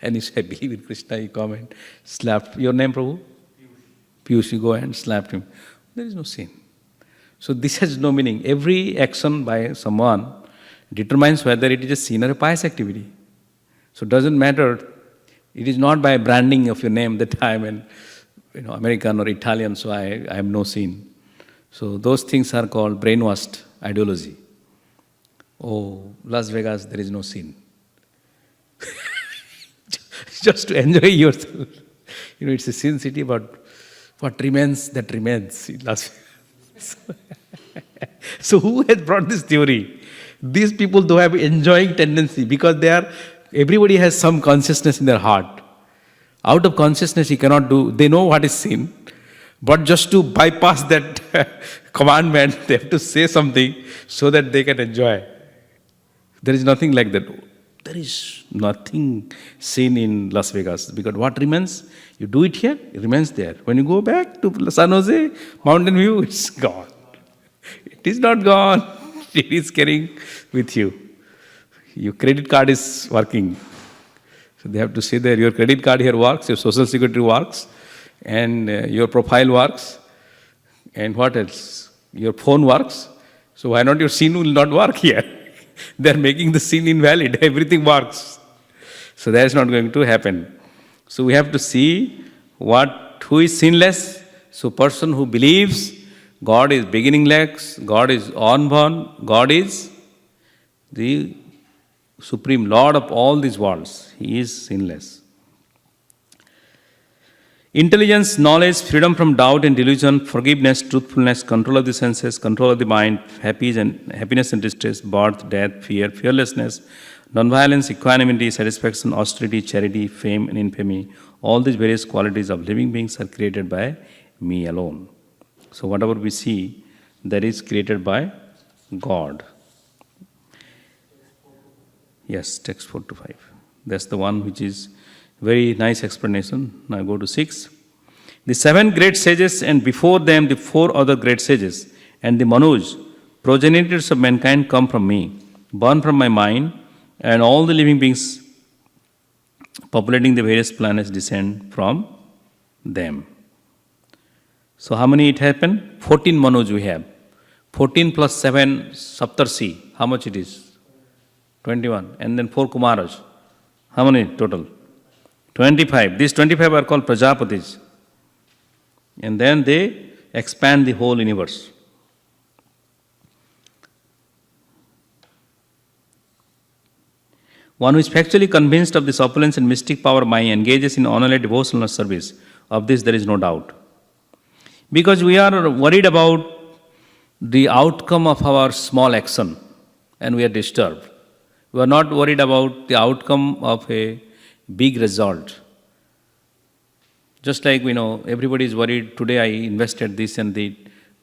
[SPEAKER 1] And if I believe in Krishna, you come and slap. Your name, Prabhu? Piyush, you go and slap him. There is no sin. So this has no meaning. Every action by someone determines whether it is a sin or a pious activity. So it doesn't matter. It is not by branding of your name that I am an American or Italian, so I have no sin. So those things are called brainwashed ideology. Oh, Las Vegas, there is no sin. Just to enjoy yourself. It's a sin city, but what remains, that remains in Las Vegas. So who has brought this theory? These people do have enjoying tendency, because everybody has some consciousness in their heart. Out of consciousness, you cannot do, they know what is sin, but just to bypass that commandment, they have to say something so that they can enjoy. There is nothing like that. There is nothing seen in Las Vegas because what remains, you do it here, it remains there. When you go back to San Jose, Mountain View, it's gone. It is not gone. It is carrying with you. Your credit card is working. So they have to say there, your credit card here works, your social security works, and your profile works, and what else? Your phone works. So why not your SIN will not work here? They are making the SIN invalid. Everything works. So that is not going to happen. So we have to see who is sinless. So person who believes God is beginningless, God is unborn, God is the Supreme Lord of all these worlds. He is sinless. Intelligence, knowledge, freedom from doubt and delusion, forgiveness, truthfulness, control of the senses, control of the mind, happiness and distress, birth, death, fear, fearlessness, non-violence, equanimity, satisfaction, austerity, charity, fame and infamy, all these various qualities of living beings are created by me alone. So whatever we see, that is created by God. Yes, text 4 to 5. That's the one which is very nice explanation. Now go to 6. The 7 great sages and before them the 4 other great sages and the Manus, progenitors of mankind, come from me, born from my mind, and all the living beings populating the various planets descend from them. So how many it happened? 14 Manus we have. 14 plus 7 Saptarshi. How much it is? 21. And then 4 Kumaras. How many total? 25. These 25 are called Prajapatis. And then they expand the whole universe. One who is factually convinced of this opulence and mystic power of mind engages in honorary devotional service. Of this there is no doubt. Because we are worried about the outcome of our small action and we are disturbed. We are not worried about the outcome of a big result. Just like we know, everybody is worried, today I invested this and that,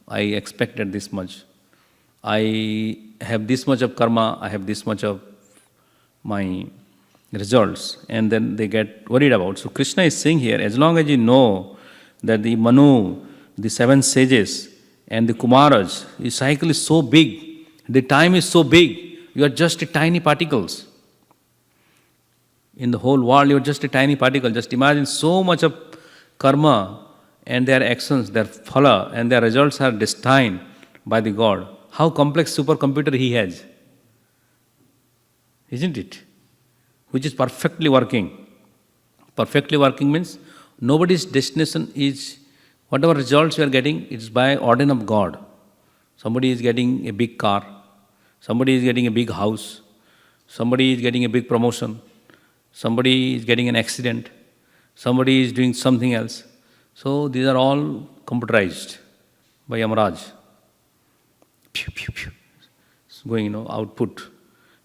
[SPEAKER 1] I expected this much. I have this much of karma, I have this much of my results, and then they get worried about. So Krishna is saying here, as long as you know that the Manu, the 7 sages, and the Kumaras, the cycle is so big, the time is so big, you are just a tiny particles. In the whole world, you are just a tiny particle. Just imagine so much of karma and their actions, their phala, and their results are destined by the God. How complex supercomputer he has. Isn't it? Which is perfectly working. Perfectly working means nobody's destination is, whatever results you are getting, it's by order of God. Somebody is getting a big car. Somebody is getting a big house. Somebody is getting a big promotion. Somebody is getting an accident. Somebody is doing something else. So these are all computerized by Yamaraj. Pew, pew, pew. It's going, output.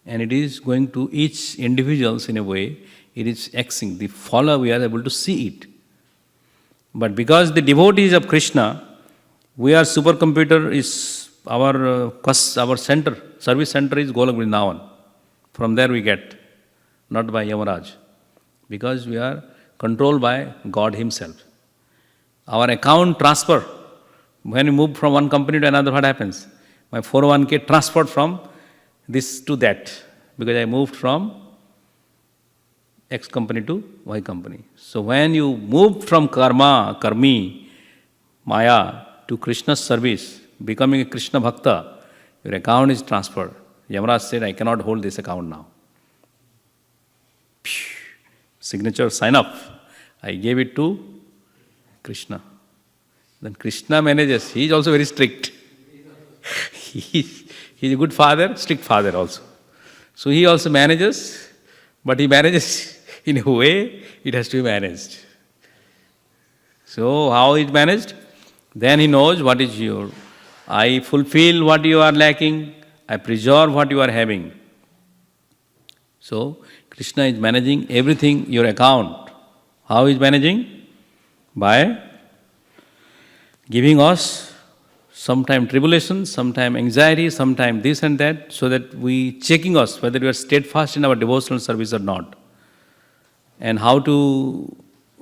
[SPEAKER 1] And it is going to each individuals in a way, it is acting. The follower, we are able to see it. But because the devotees of Krishna, we are supercomputer is our center, service center is Golak Vrindavan. From there we get, not by Yamaraj. Because we are controlled by God Himself. Our account transfer, when you move from one company to another, what happens? My 401k transferred from this to that, because I moved from X company to Y company. So when you move from karmi, maya, to Krishna's service, becoming a Krishna Bhakta, your account is transferred. Yamaraj said, I cannot hold this account now. Signature, sign up. I gave it to Krishna. Then Krishna manages. He is also very strict. He is a good father, strict father also. So he also manages, but he manages in a way it has to be managed. So how is managed? Then he knows what is your. I fulfill what you are lacking. I preserve what you are having. So Krishna is managing everything, your account. How is managing? By giving us sometime tribulation, sometime anxiety, sometime this and that, so that we checking us whether we are steadfast in our devotional service or not. And how to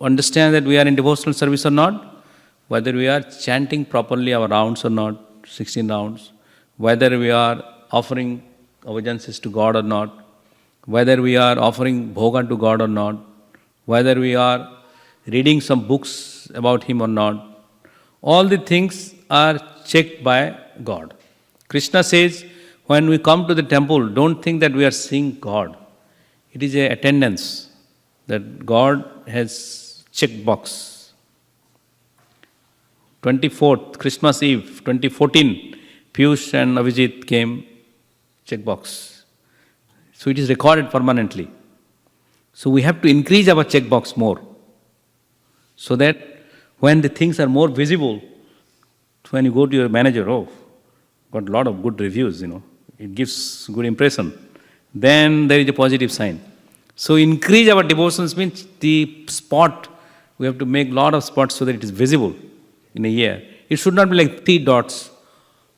[SPEAKER 1] understand that we are in devotional service or not? Whether we are chanting properly our rounds or not, 16 rounds, whether we are offering obeisances to God or not, whether we are offering bhoga to God or not, whether we are reading some books about Him or not. All the things are checked by God. Krishna says, when we come to the temple, don't think that we are seeing God. It is a attendance that God has checked box. 24th, Christmas Eve, 2014, Piyush and Avijit came, check box. So it is recorded permanently. So we have to increase our check box more, so that when the things are more visible, when you go to your manager, oh, got a lot of good reviews, it gives good impression. Then there is a positive sign. So increase our devotions means the spot, we have to make a lot of spots so that it is visible in a year. It should not be like 3 dots.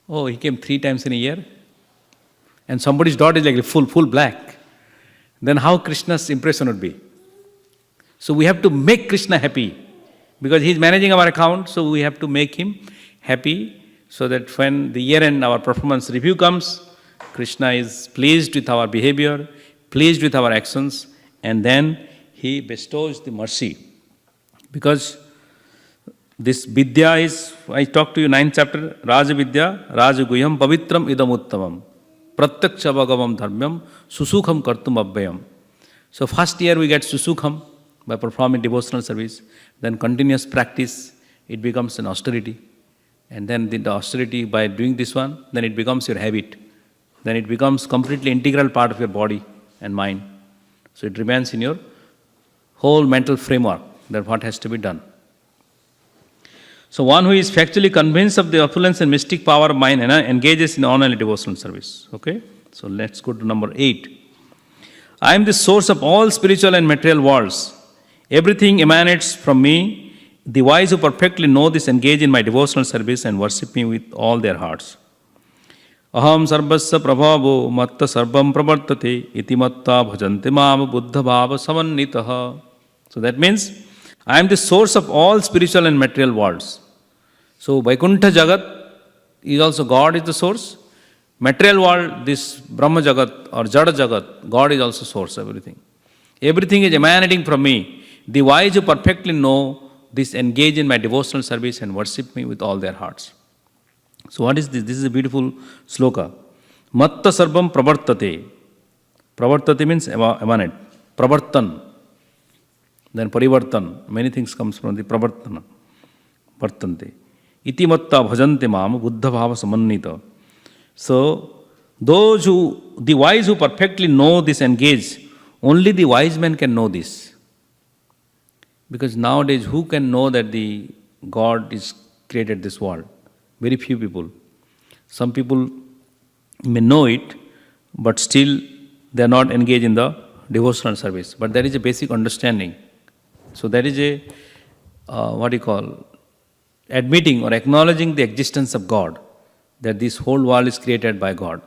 [SPEAKER 1] Oh, he came 3 times in a year. And somebody's dot is like full black. Then how Krishna's impression would be? So we have to make Krishna happy. Because he is managing our account, so we have to make him happy, so that when the year end our performance review comes, Krishna is pleased with our behavior, pleased with our actions, and then he bestows the mercy. Because this Vidya is, I talked to you 9th chapter, Raja Vidya, Raja Guyam, Pavitram Idam Uttamam, Pratyaksha Bhagavam Dharmyam, Susukham Kartum Abhyayam. So first year we get Susukham by performing devotional service, then continuous practice, it becomes an austerity. And then the austerity, by doing this one, then it becomes your habit. Then it becomes completely integral part of your body and mind. So it remains in your whole mental framework that what has to be done. So one who is factually convinced of the opulence and mystic power of mind engages in only devotional service. Okay? So let's go to number 8. I am the source of all spiritual and material worlds. Everything emanates from me. The wise who perfectly know this engage in my devotional service and worship me with all their hearts. Aham sarvasya prabhavo matta sarvam pravartate iti matta bhajante mam buddha bhava samannitaha. So that means, I am the source of all spiritual and material worlds. So Vaikuntha Jagat is also God is the source. Material world, this Brahma Jagat or Jada Jagat, God is also source of everything. Everything is emanating from me. The wise who perfectly know this engage in my devotional service and worship me with all their hearts. So what is this? This is a beautiful sloka. Matta sarvam pravartate. Pravartate means emanate. Pravartan. Then parivartan. Many things comes from the pravartana. Vartante. Iti matta bhajante mam buddha bhava samannita. So the wise who perfectly know this engage, only the wise men can know this. Because nowadays, who can know that the God is created this world? Very few people. Some people may know it, but still they are not engaged in the devotional service. But there is a basic understanding. So there is a, admitting or acknowledging the existence of God, that this whole world is created by God.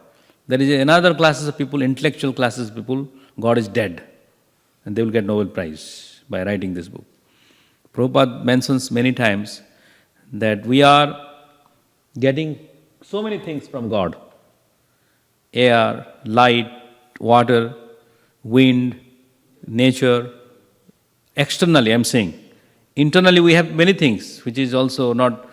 [SPEAKER 1] There is another classes of people, intellectual classes of people, God is dead. And they will get Nobel Prize by writing this book. Prabhupada mentions many times that we are getting so many things from God. Air, light, water, wind, nature. Externally, I am saying. Internally, we have many things, which is also not.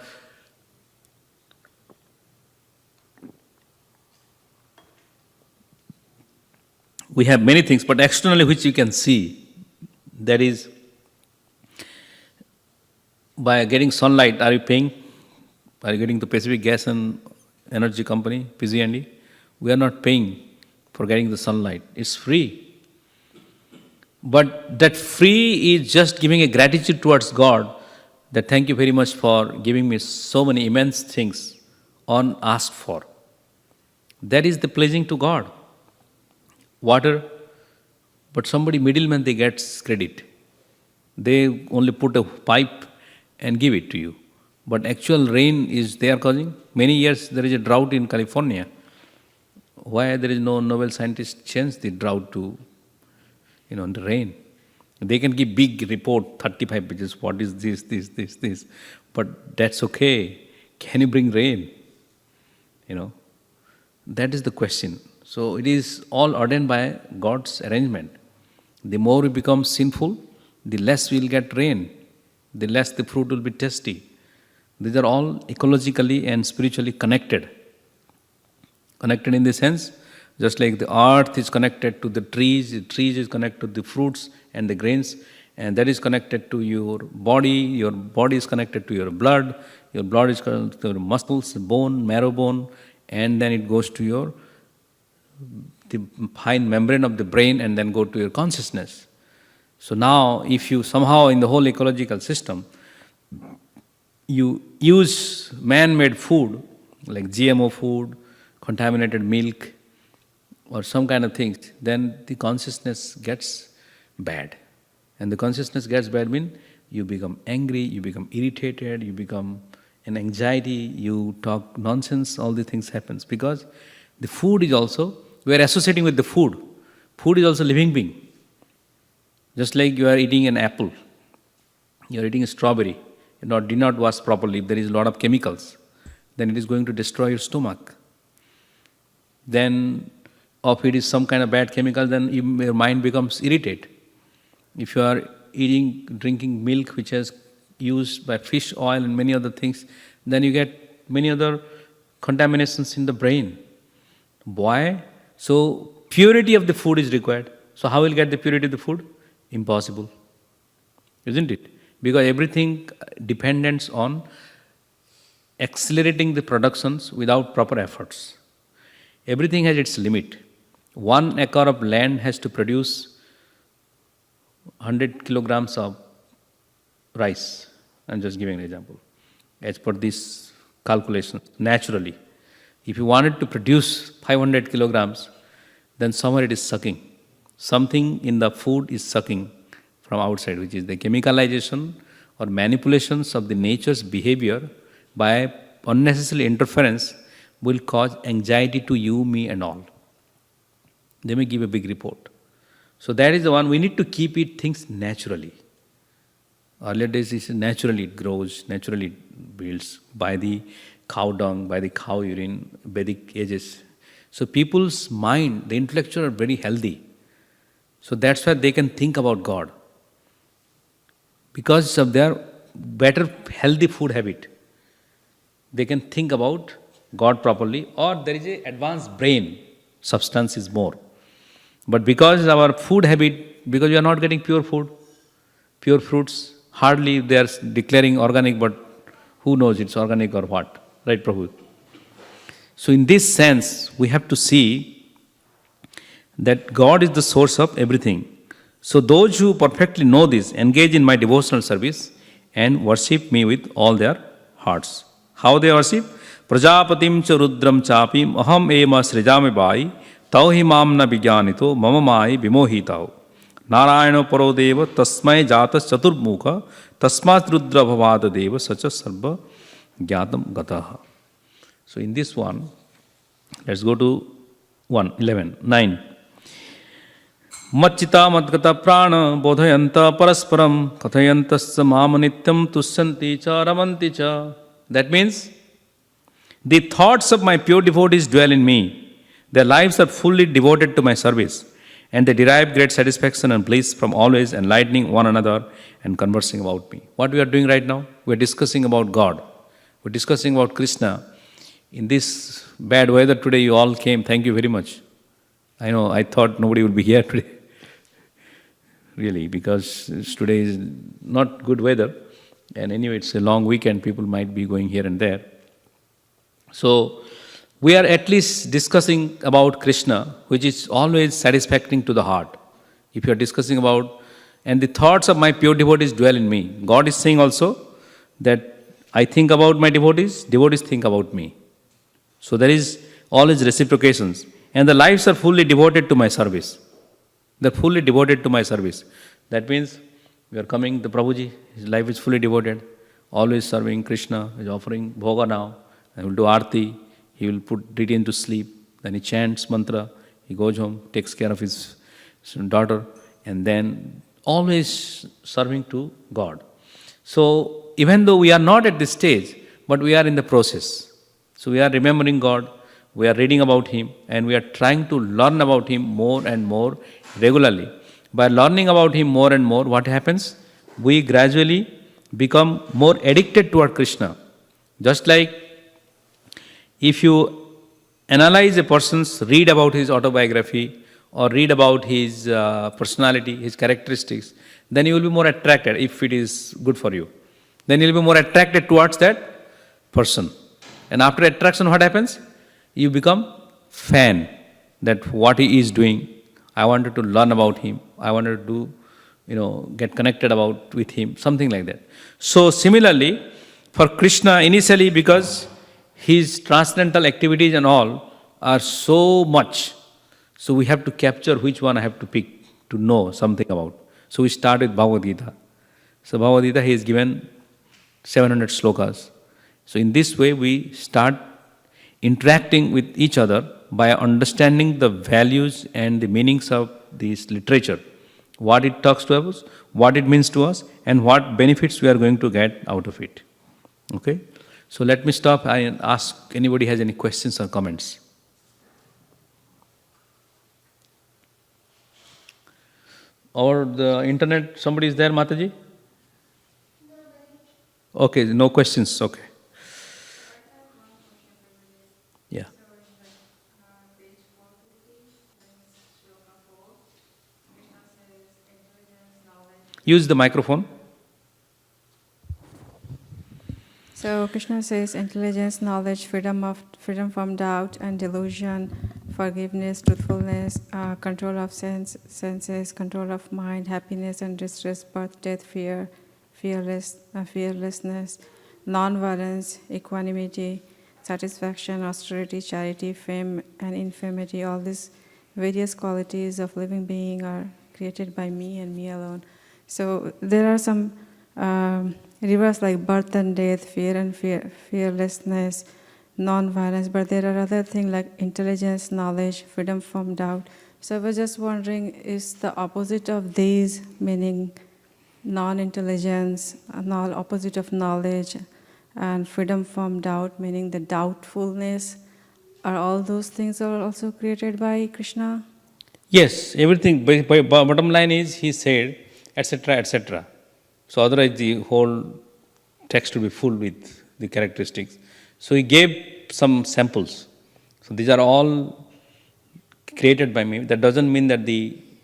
[SPEAKER 1] We have many things, but externally, which you can see. That is, by getting sunlight, are you paying? Are you getting the Pacific Gas and Energy Company, PG&E? We are not paying for getting the sunlight. It's free. But that free is just giving a gratitude towards God, that thank you very much for giving me so many immense things unasked for. That is the pleasing to God. Water, but somebody middleman, they get credit. They only put a pipe and give it to you. But actual rain is they are causing. Many years there is a drought in California. Why there is no Nobel scientist change the drought to, the rain? They can give big report, 35 pages, what is this. But that's okay. Can you bring rain? That is the question. So it is all ordained by God's arrangement. The more we become sinful, the less we will get rain, the less the fruit will be tasty. These are all ecologically and spiritually connected. Connected in the sense, just like the earth is connected to the trees is connected to the fruits and the grains, and that is connected to your body is connected to your blood is connected to your muscles, bone, marrow bone, and then it goes to the fine membrane of the brain and then go to your consciousness. So now, if you somehow in the whole ecological system, you use man-made food, like GMO food, contaminated milk, or some kind of things, then the consciousness gets bad. And the consciousness gets bad means you become angry, you become irritated, you become in anxiety, you talk nonsense, all the things happens. Because the food is also, we are associating with the food. Food is also living being. Just like you are eating an apple, you are eating a strawberry, did not wash properly, if there is a lot of chemicals, then it is going to destroy your stomach. Then, if it is some kind of bad chemical, then your mind becomes irritated. If you are drinking milk which is used by fish oil and many other things, then you get many other contaminations in the brain. Why? So, purity of the food is required. So, how will you get the purity of the food? Impossible. Isn't it? Because everything depends on accelerating the productions without proper efforts. Everything has its limit. 1 acre of land has to produce 100 kilograms of rice. I'm just giving an example. As per this calculation, naturally. If you wanted to produce 500 kilograms, then somewhere it is sucking. Something in the food is sucking from outside, which is the chemicalization or manipulations of the nature's behavior by unnecessary interference will cause anxiety to you, me and all. They may give a big report. So that is the one, we need to keep it things naturally. Earlier days, naturally it grows, naturally it builds by the cow dung, by the cow urine, Vedic ages. So people's mind, the intellectual are very healthy. So that's why they can think about God. Because of their better healthy food habit, they can think about God properly, or there is an advanced brain, substance is more. But because our food habit, because we are not getting pure food, pure fruits, hardly they are declaring organic, but who knows it's organic or what, right Prabhu? So in this sense, we have to see that God is the source of everything. So those who perfectly know this, engage in my devotional service and worship me with all their hearts. How they worship? Prajapatim cha rudram chapim aham ema srijami bai tauhi mamna vijnanito mama mai vimohitao. Narayana parodeva tasmai jatas chaturmukha tasmat rudra bhavada deva sacha sarva gyatam gataha. So in this one, let's go to 9. Machita madgata prana bodhayanta parasparam kathayantasya mamanityam tusyanti cha ramanti cha. That means, the thoughts of my pure devotees dwell in me. Their lives are fully devoted to my service, and they derive great satisfaction and bliss from always enlightening one another and conversing about me. What we are doing right now? We are discussing about God. We are discussing about Krishna. In this bad weather today, you all came. Thank you very much. I know, I thought nobody would be here today. Really, because today is not good weather. And anyway, it's a long weekend, people might be going here and there. So, we are at least discussing about Krishna, which is always satisfying to the heart. If you are discussing about, and the thoughts of my pure devotees dwell in me. God is saying also that I think about my devotees, devotees think about me. So there is always reciprocations. And the lives are fully devoted to my service. They are fully devoted to my service. That means, we are coming, the Prabhuji, his life is fully devoted. always serving Krishna, is offering bhoga now, and will do arti, he will put it into sleep, then he chants mantra, he goes home, takes care of his daughter, and then always serving to God. So even though we are not at this stage, but we are in the process. So we are remembering God, we are reading about Him, and we are trying to learn about Him more and more regularly. By learning about Him more and more, what happens? We gradually become more addicted toward Krishna. Just like if you analyze a person's, read about his autobiography or read about his personality, his characteristics, then you will be more attracted if it is good for you. Then you will be more attracted towards that person. And after attraction, what happens? You become fan that what he is doing. I wanted to learn about him. I wanted to get connected with him, something like that. So similarly, for Krishna, initially because his transcendental activities and all are so much, so we have to capture which one I have to pick to know something about. So we start with Bhagavad Gita. So Bhagavad Gita, he has given 700 slokas. So in this way, we start interacting with each other by understanding the values and the meanings of this literature, what it talks to us, what it means to us, and what benefits we are going to get out of it. Okay? So let me stop and ask anybody has any questions or comments. Or the internet, somebody is there, Mataji? Okay, no questions, okay. Yeah. Use the microphone.
[SPEAKER 4] So Krishna says intelligence, knowledge, freedom from doubt and delusion, forgiveness, truthfulness, control of senses, control of mind, happiness and distress, birth, death, fear, fearlessness, non-violence, equanimity, satisfaction, austerity, charity, fame and infirmity. All these various qualities of living being are created by me and me alone. So there are some rivers like birth and death, fear and fearlessness, non-violence, but there are other things like intelligence, knowledge, freedom from doubt. So I was just wondering, is the opposite of these, meaning non-intelligence, opposite of knowledge, and freedom from doubt, meaning the doubtfulness, are all those things are also created by Krishna?
[SPEAKER 1] Yes, everything. Bottom line is, he said, etc., etc. So otherwise the whole text will be full with the characteristics. So he gave some samples. So these are all created by me. That doesn't mean that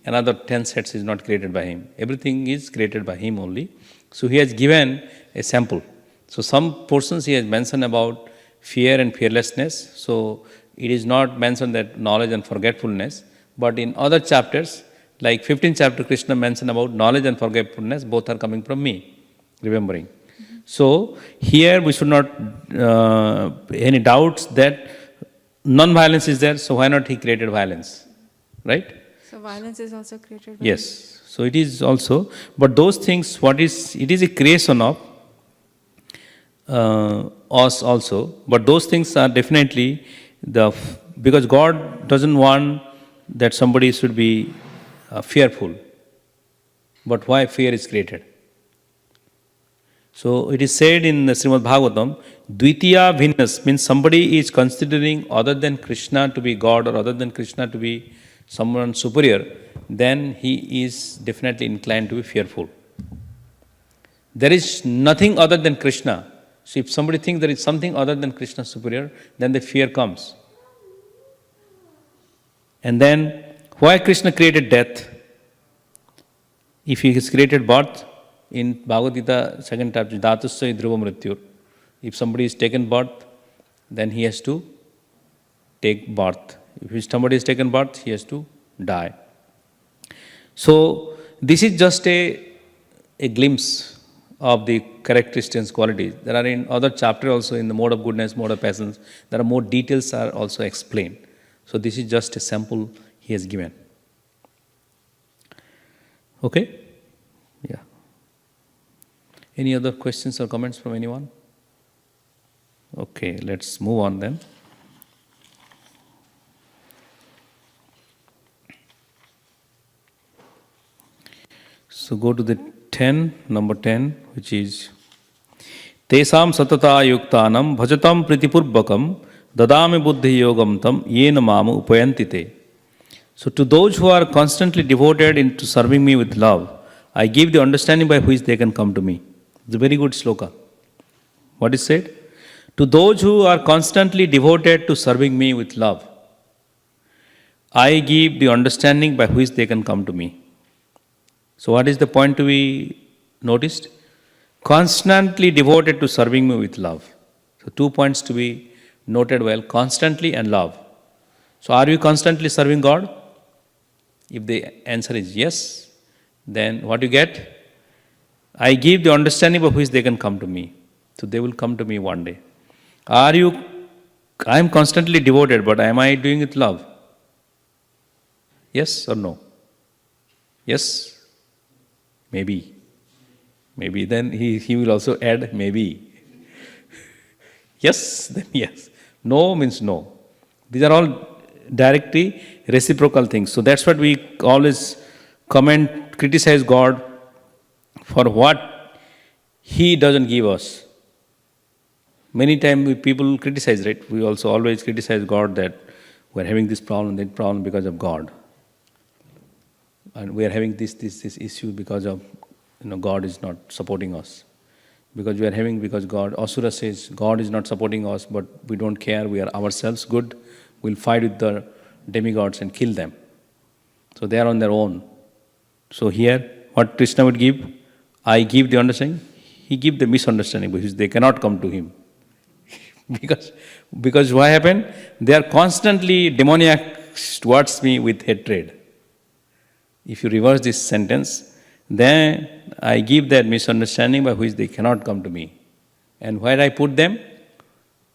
[SPEAKER 1] another 10 sets is not created by him. Everything is created by him only. So he has given a sample. So some portions he has mentioned about fear and fearlessness. So it is not mentioned that knowledge and forgetfulness. But in other chapters, like 15th chapter, Krishna mentioned about knowledge and forgetfulness, both are coming from me, remembering. Mm-hmm. So here we should not, any doubts that non-violence is there, so why not he created violence, right?
[SPEAKER 4] So violence is also created by
[SPEAKER 1] Yes, so it is also, but those things, it is a creation of us also, but those things are definitely because God doesn't want that somebody should be fearful. But why fear is created? So it is said in the Srimad Bhagavatam, Dvitiya Bhinnas means somebody is considering other than Krishna to be God or other than Krishna to be someone superior, then he is definitely inclined to be fearful. There is nothing other than Krishna. So if somebody thinks there is something other than Krishna superior, then the fear comes. And then, why Krishna created death? If he has created birth, in Bhagavad Gita, 2nd chapter, Dhatusya Dhruva Mrityur. If somebody is taken birth, then he has to take birth. If somebody is taken birth, he has to die. So, this is just a glimpse of the characteristics, qualities. There are in other chapter also, in the mode of goodness, mode of patience, there are more details are also explained. So this is just a sample he has given. Okay? Yeah. Any other questions or comments from anyone? Okay, let's move on then. So go to the 10, number 10, which is Tesam satata yuktanam bhajatam pritipurvakam dadami buddhi yogam tam yena mamu upayantite. So to those who are constantly devoted into serving me with love, I give the understanding by which they can come to me. It's a very good sloka. What is said? To those who are constantly devoted to serving me with love, I give the understanding by which they can come to me. So what is the point to be noticed? Constantly devoted to serving me with love. So 2 points to be noted well, constantly and love. So are we constantly serving God? If the answer is yes, then what you get? I give the understanding by which they can come to me. So they will come to me one day. I am constantly devoted, but am I doing it with love? Yes or no? Yes? Maybe. Maybe. Then he will also add maybe. Yes, then yes. No means no. These are all directly reciprocal things. So that's what we always comment, criticize God for what He doesn't give us. Many times people criticize, right? We also always criticize God that we're having this problem, that problem because of God. And we are having this issue because of, God is not supporting us. Because God, Asura says, God is not supporting us, but we don't care, we are ourselves good, we'll fight with the demigods and kill them. So they are on their own. So here, what Krishna would give? I give the understanding, he gives the misunderstanding because they cannot come to him. because what happened? They are constantly demoniac towards me with hatred. If you reverse this sentence, then I give that misunderstanding by which they cannot come to me. And where I put them?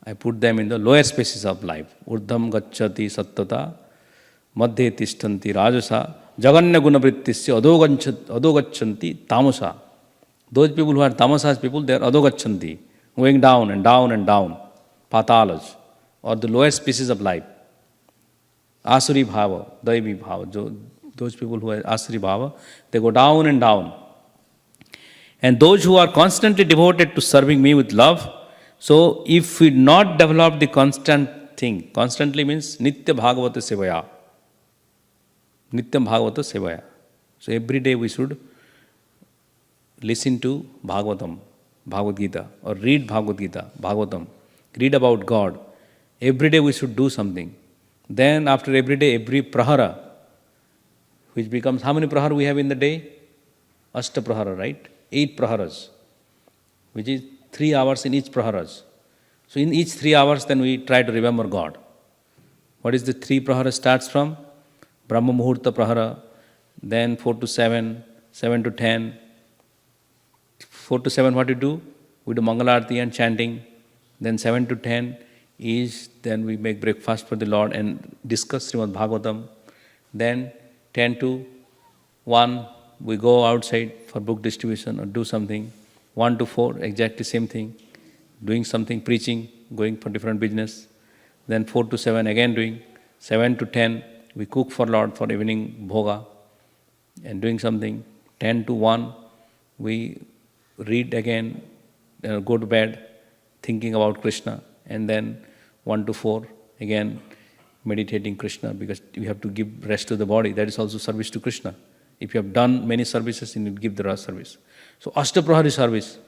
[SPEAKER 1] I put them in the lower spaces of life. Urdham gacchati sattata, madhye tishtanti rajasa, jaganya gunavrittisya adogachanti tamasa. Those people who are tamasas people, they are adogachanti, going down and down and down, patalas, or the lower species of life. Asuri bhava, daivi bhava, those people who are asuri bhava, they go down and down. And those who are constantly devoted to serving me with love, so if we not develop the constant thing, constantly means nitya bhagavata sevaya. Nitya bhagavata sevaya. So every day we should listen to Bhagavatam, Bhagavad Gita, or read Bhagavad Gita, Bhagavatam, read about God. Every day we should do something. Then after every day, every prahara, which becomes, how many prahara we have in the day? Ashta prahara, right? 8 praharas, which is 3 hours in each praharas. So in each 3 hours, then we try to remember God. What is the 3 prahara starts from? Brahma Muhurta prahara, then 4 to 7, 7 to 10. 4 to 7, what we do? We do Mangalarti and chanting. Then 7 to 10 is, then we make breakfast for the Lord and discuss Srimad Bhagavatam. Then 10 to 1, we go outside for book distribution or do something. 1 to 4, exactly same thing. Doing something, preaching, going for different business. Then 4 to 7, again doing. 7 to 10, we cook for Lord for evening bhoga and doing something. 10 to 1, we read again, go to bed, thinking about Krishna. And then 1 to 4, again meditating Krishna, because you have to give rest to the body. That is also service to Krishna. If you have done many services, you give the rest service. So Ashtaprahari service,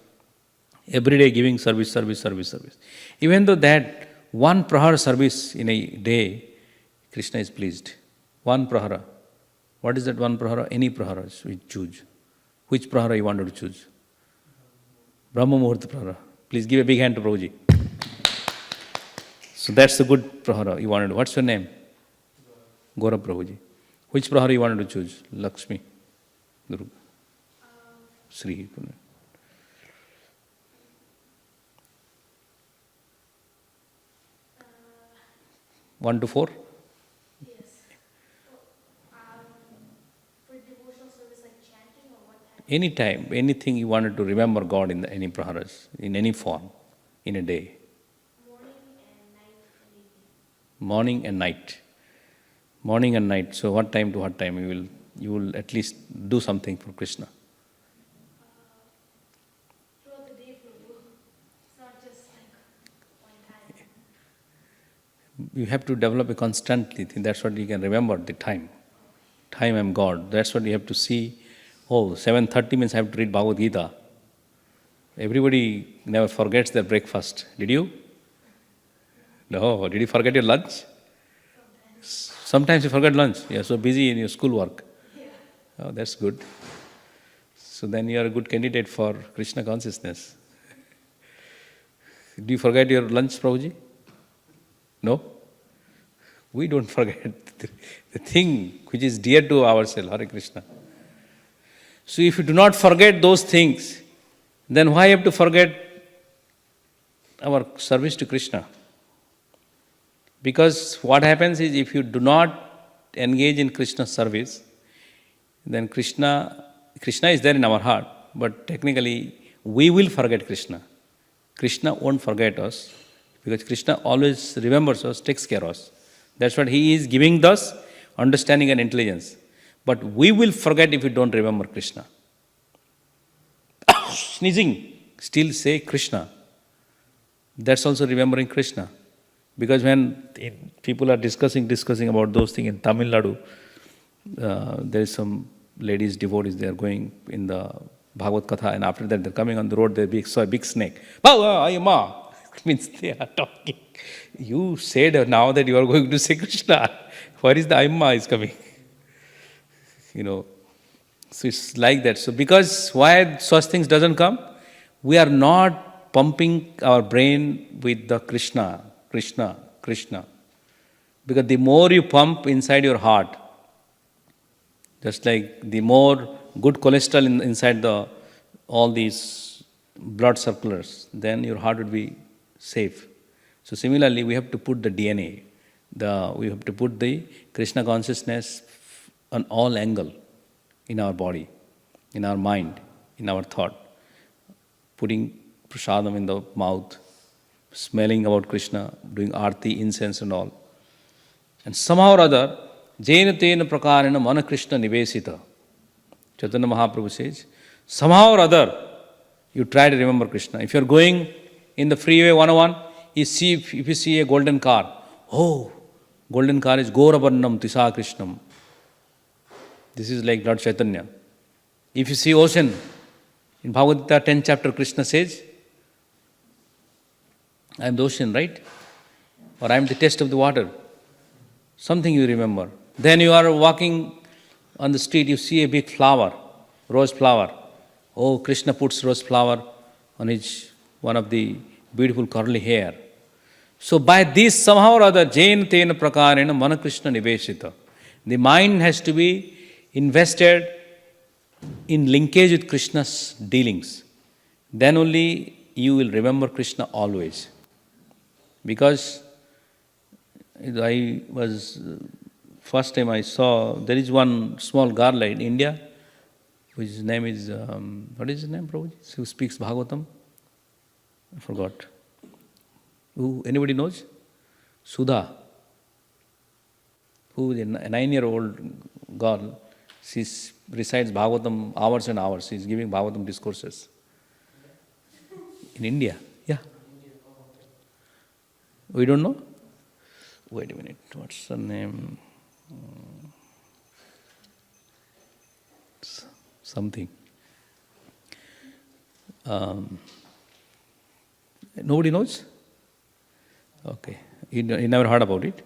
[SPEAKER 1] every day giving service. Even though that 1 prahara service in a day, Krishna is pleased. 1 prahara. What is that 1 prahara? Any praharas we choose. Which prahara you wanted to choose? Brahma Muhurta prahara. Please give a big hand to Prabhuji. So that's the good prahara you wanted. What's your name? Gaurav Prabhuji. Which prahara you wanted to choose? Lakshmi, Durga, Sri. 1 to 4?
[SPEAKER 5] Yes. For devotional service like chanting or what
[SPEAKER 1] Any time, anything you wanted to remember God in any praharas, in any form, in a day. Morning and night. Morning and night. So what time to what time you will at least do something for Krishna?
[SPEAKER 5] Throughout the day, Prabhu. It's not just like one time.
[SPEAKER 1] You have to develop a constantly thing. That's what you can remember, the time. Time I'm God. That's what you have to see. Oh, 7:30 means I have to read Bhagavad Gita. Everybody never forgets their breakfast. Did you? No. Did you forget your lunch? Sometimes you forget lunch. You're so busy in your schoolwork. Oh, that's good. So then you are a good candidate for Krishna consciousness. Do you forget your lunch, Prabhuji? No? We don't forget the thing which is dear to ourselves, Hare Krishna. So if you do not forget those things, then why have to forget our service to Krishna? Because what happens is, if you do not engage in Krishna's service, then Krishna is there in our heart, but technically we will forget Krishna. Krishna won't forget us, because Krishna always remembers us, takes care of us. That's what He is giving us, understanding and intelligence. But we will forget if we don't remember Krishna. Sneezing, still say Krishna. That's also remembering Krishna. Because when people are discussing about those things in Tamil Nadu, there is some ladies, devotees, they are going in the Bhagavad Katha, and after that they're coming on the road, they saw a big snake. Ayama! Means they are talking. You said now that you are going to say Krishna. Where is the Ayama is coming? So it's like that. So because why such things doesn't come? We are not pumping our brain with the Krishna. Because the more you pump inside your heart, just like the more good cholesterol inside all these blood circulars, then your heart would be safe. So similarly, we have to put the DNA, we have to put the Krishna consciousness on all angle in our body, in our mind, in our thought, putting prasadam in the mouth, smelling about Krishna, doing arti, incense and all. And somehow or other, Jaina Tena Prakarena Mana Krishna Nivesita. Chaitanya Mahaprabhu says, somehow or other, you try to remember Krishna. If you are going in the freeway 101, if you see a golden car, oh, golden car is Gauravarnam Tisa Krishnam. This is like Lord Chaitanya. If you see ocean, in Bhagavad Gita 10th chapter, Krishna says, I am the ocean, right? Or I am the taste of the water. Something you remember. Then you are walking on the street, you see a big flower, rose flower. Oh, Krishna puts rose flower on one of the beautiful curly hair. So by this, somehow or other, Jain Tena Prakarena Mana Krishna Niveshita. The mind has to be invested in linkage with Krishna's dealings. Then only you will remember Krishna always. Because first time I saw, there is one small girl in India, whose name is, what is his name, Prabhuji? Who speaks Bhagavatam? I forgot. Who, anybody knows? Sudha. Who is a 9-year-old girl. She recites Bhagavatam hours and hours. She is giving Bhagavatam discourses. In India. Yeah. We don't know? Wait a minute. What's her name? Something. Nobody knows? Okay. You never heard about it?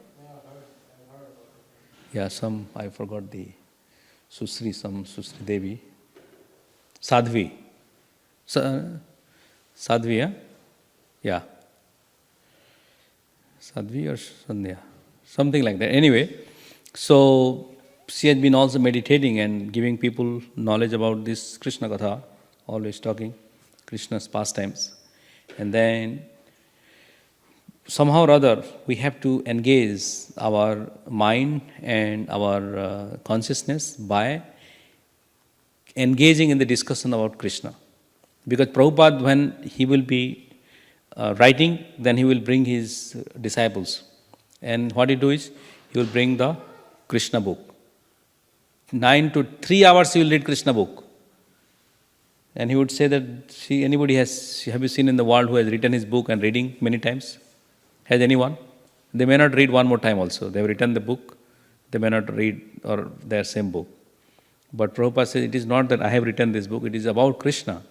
[SPEAKER 1] Yeah, I forgot the Susri Devi. Sadhvi. Sadhvi, yeah? Yeah. Sadhvi or Sandhya. Something like that. Anyway, so she has been also meditating and giving people knowledge about this Krishna Katha, always talking Krishna's pastimes. And then somehow or other, we have to engage our mind and our consciousness by engaging in the discussion about Krishna. Because Prabhupada, when he will be writing, then he will bring his disciples. And what he do is, he will bring the Krishna book. 9 to 3 hours he will read Krishna book. And he would say that, see, have you seen in the world who has written his book and reading many times? Has anyone? They may not read one more time also. They have written the book, they may not read or their same book. But Prabhupada says, it is not that I have written this book, it is about Krishna.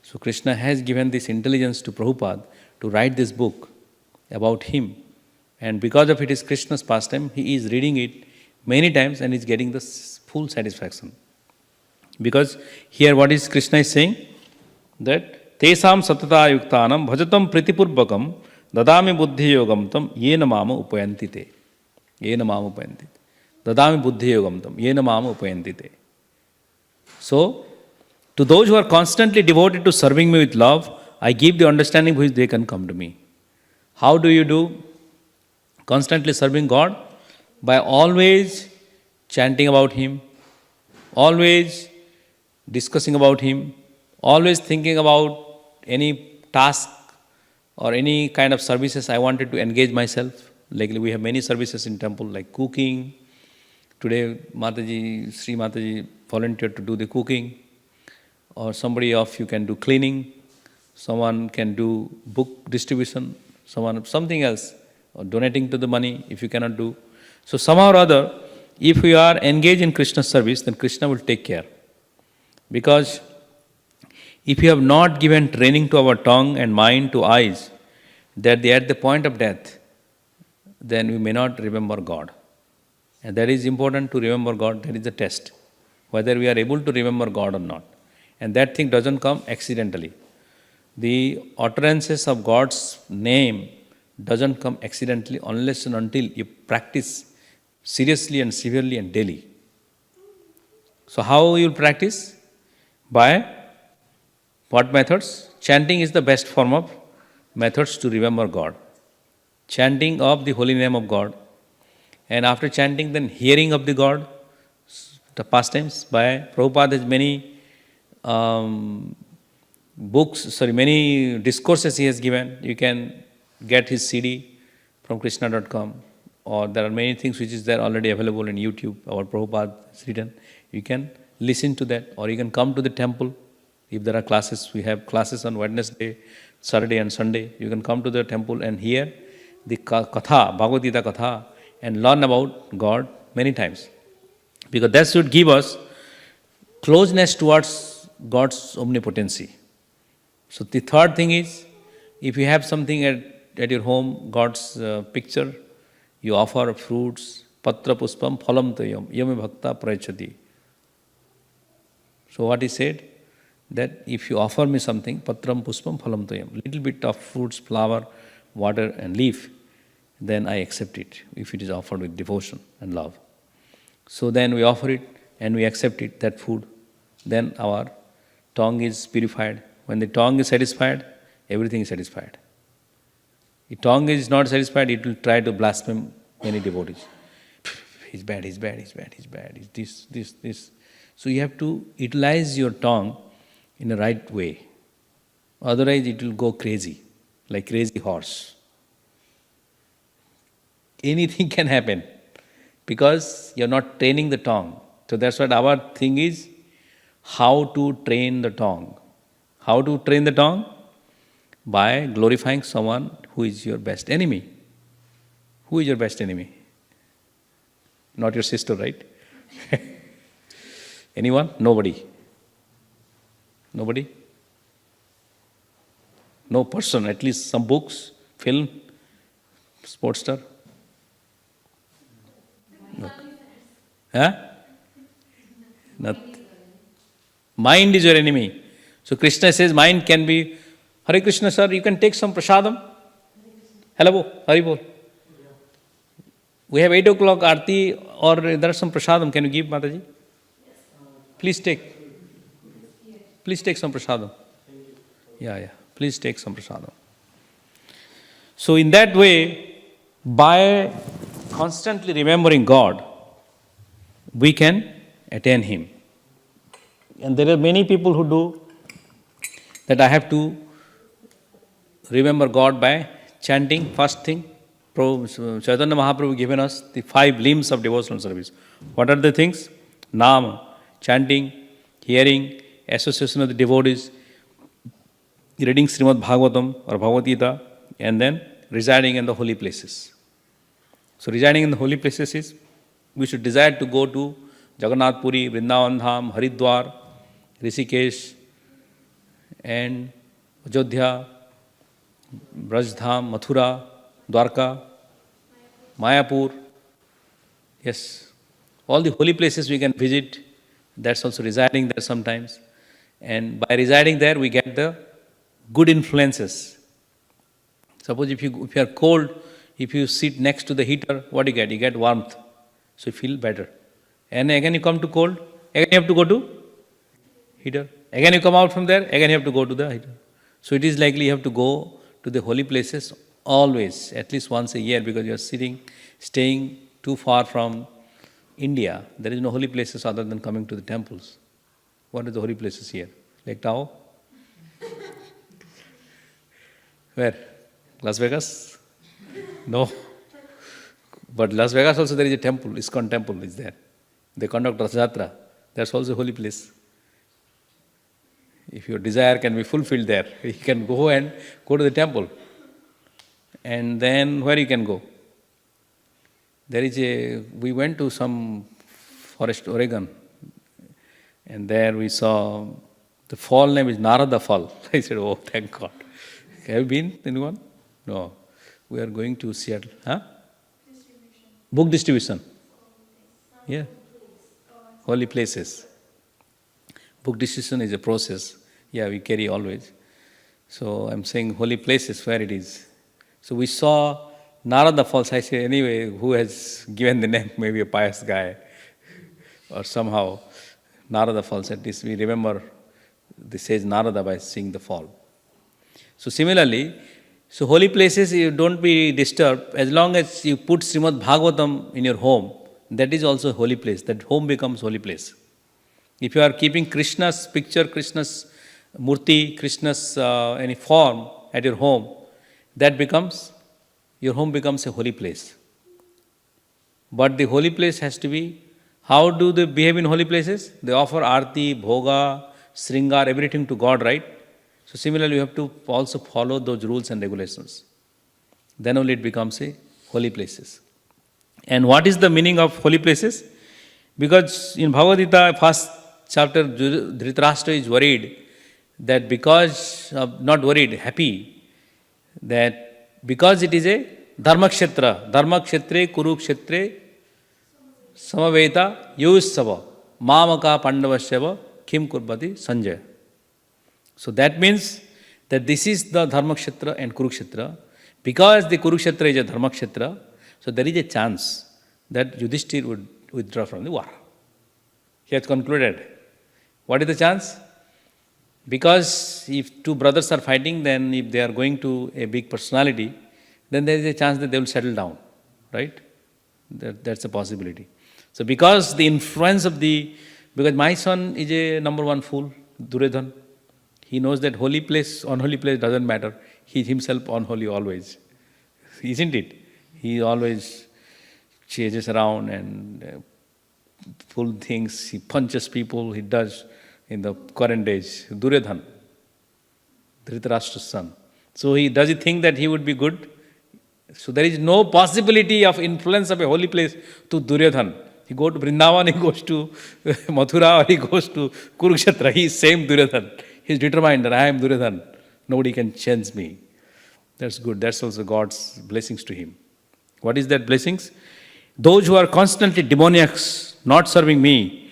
[SPEAKER 1] So Krishna has given this intelligence to Prabhupada to write this book about him. And because of it is Krishna's pastime, he is reading it many times and is getting the full satisfaction. Because here what is Krishna is saying? That Tesam satata yuktanam bhajatam pritipurvakam dadami buddhi yogam tam yena mama upayanti te. Yena mama upayanti te. Dadami buddhi yogam tam yena mama upayanti te. So, to those who are constantly devoted to serving me with love, I give the understanding which they can come to me. How do you do? Constantly serving God? By always chanting about Him, always discussing about Him, always thinking about any task or any kind of services I wanted to engage myself. Like we have many services in temple like cooking. Today Mataji, Sri Mataji volunteered to do the cooking. Or somebody of you can do cleaning. Someone can do book distribution. Something else. Or donating to the money if you cannot do. So somehow or other, if we are engaged in Krishna's service, then Krishna will take care. Because if you have not given training to our tongue and mind to eyes, that they are at the point of death, then we may not remember God. And that is important to remember God, that is the test. Whether we are able to remember God or not. And that thing doesn't come accidentally. The utterances of God's name doesn't come accidentally unless and until you practice seriously and severely and daily. So how you will practice? By what methods? Chanting is the best form of methods to remember God. Chanting of the holy name of God. And after chanting, then hearing of the God, the pastimes. By Prabhupada has many many discourses he has given. You can get his CD from Krishna.com, or there are many things which is there already available in YouTube. Our Prabhupada has written. You can listen to that, or you can come to the temple. If there are classes, we have classes on Wednesday, Saturday and Sunday. You can come to the temple and hear the Katha, Bhagavad Gita Katha, and learn about God many times. Because that should give us closeness towards God's omnipotency. So the third thing is, if you have something at your home, God's picture, you offer fruits, patra puspam phalam tayam, yame bhakta prayachati. So what he said, that if you offer me something, patram puspam phalam tayam, little bit of fruits, flower, water and leaf, then I accept it, if it is offered with devotion and love. So then we offer it and we accept it, that food. Then our tongue is purified. When the tongue is satisfied, everything is satisfied. If tongue is not satisfied, it will try to blaspheme many devotees. He's bad, he's bad, he's bad, he's bad, he's this. So you have to utilize your tongue in the right way. Otherwise it will go crazy, like crazy horse. Anything can happen because you're not training the tongue. So that's what our thing is, how to train the tongue. How to train the tongue? By glorifying someone who is your best enemy. Who is your best enemy? Not your sister, right? Anyone? Nobody. Nobody? No person, at least some books, film, sports star? No. Huh? Nothing. Mind is your enemy. So Krishna says mind can be, Hare Krishna sir, you can take some prasadam. Hello, Haribol. We have 8 o'clock Aarti, or there are some prasadam. Can you give, Mataji? Please take. Please take some prasadam. Yeah. Please take some prasadam. So in that way, by constantly remembering God, we can attain Him. And there are many people who do that. I have to remember God by chanting. First thing, Chaitanya Mahaprabhu given us the 5 limbs of devotional service. What are the things? Nam, chanting, hearing, association of the devotees, reading Srimad Bhagavatam or Bhagavad Gita, and then residing in the holy places. So residing in the holy places is, we should desire to go to Jagannath Puri, Vrindavan Dham, Haridwar, Rishikesh, and Ajodhya, Brajdham, Mathura, Dwarka, Mayapur. Yes, all the holy places we can visit. That's also residing there sometimes. And by residing there, we get the good influences. Suppose if you are cold, if you sit next to the heater, what do you get? You get warmth. So you feel better. And again you come to cold, again you have to go to heater. Again you come out from there, again you have to go to the heater. So it is likely you have to go to the holy places always, at least once a year, because you are staying too far from India. There is no holy places other than coming to the temples. What are the holy places here? Lake Tahoe? Where? Las Vegas? No. But Las Vegas also there is a temple, ISKCON temple is there. They conduct Rath Yatra. That's also a holy place. If your desire can be fulfilled there, you can go and go to the temple. And then where you can go? We went to some forest, Oregon, and there we saw, the fall name is Narada Fall. I said, oh, thank God. Have you been, anyone? No. We are going to Seattle. Huh? Book distribution. Yeah. Holy places. Book distribution is a process. Yeah, we carry always. So I'm saying holy places, where it is. So we saw Narada Falls. I said, anyway, who has given the name? Maybe a pious guy. Or somehow, Narada Falls. At least we remember the sage Narada by seeing the fall. So similarly, so holy places, you don't be disturbed. As long as you put Srimad Bhagavatam in your home, that is also a holy place. That home becomes holy place. If you are keeping Krishna's picture, Krishna's murti, Krishna's any form at your home, your home becomes a holy place. But the holy place has to be, how do they behave in holy places? They offer arti, bhoga, sringar, everything to God, right? So similarly, you have to also follow those rules and regulations. Then only it becomes a holy places. And what is the meaning of holy places? Because in Bhagavad Gita, first chapter, Dhritarashtra is worried that happy, that because it is a dharmakshetra, kurukshetre, samaveta, yussava, mamaka pandavasyava, kim kurbati sanjaya. So that means that this is the Dharmakshetra and Kurukshetra. Because the Kurukshetra is a Dharmakshetra, so there is a chance that Yudhishthir would withdraw from the war. He has concluded. What is the chance? Because if two brothers are fighting, then if they are going to a big personality, then there is a chance that they will settle down, right? That's a possibility. So because the influence of because my son is a number one fool, Duryodhana. He knows that holy place, unholy place doesn't matter. He is himself unholy always. Isn't it? He always chases around and pull things. He punches people. He does in the current days. Duryodhana, Dhritarashtra's son. So does he think that he would be good? So there is no possibility of influence of a holy place to Duryodhana. He goes to Vrindavan, he goes to Mathura, or he goes to Kurukshetra. He is same Duryodhana. He is determined that I am Duryodhana. Nobody can change me. That's good. That's also God's blessings to him. What is that blessings? Those who are constantly demoniacs, not serving me,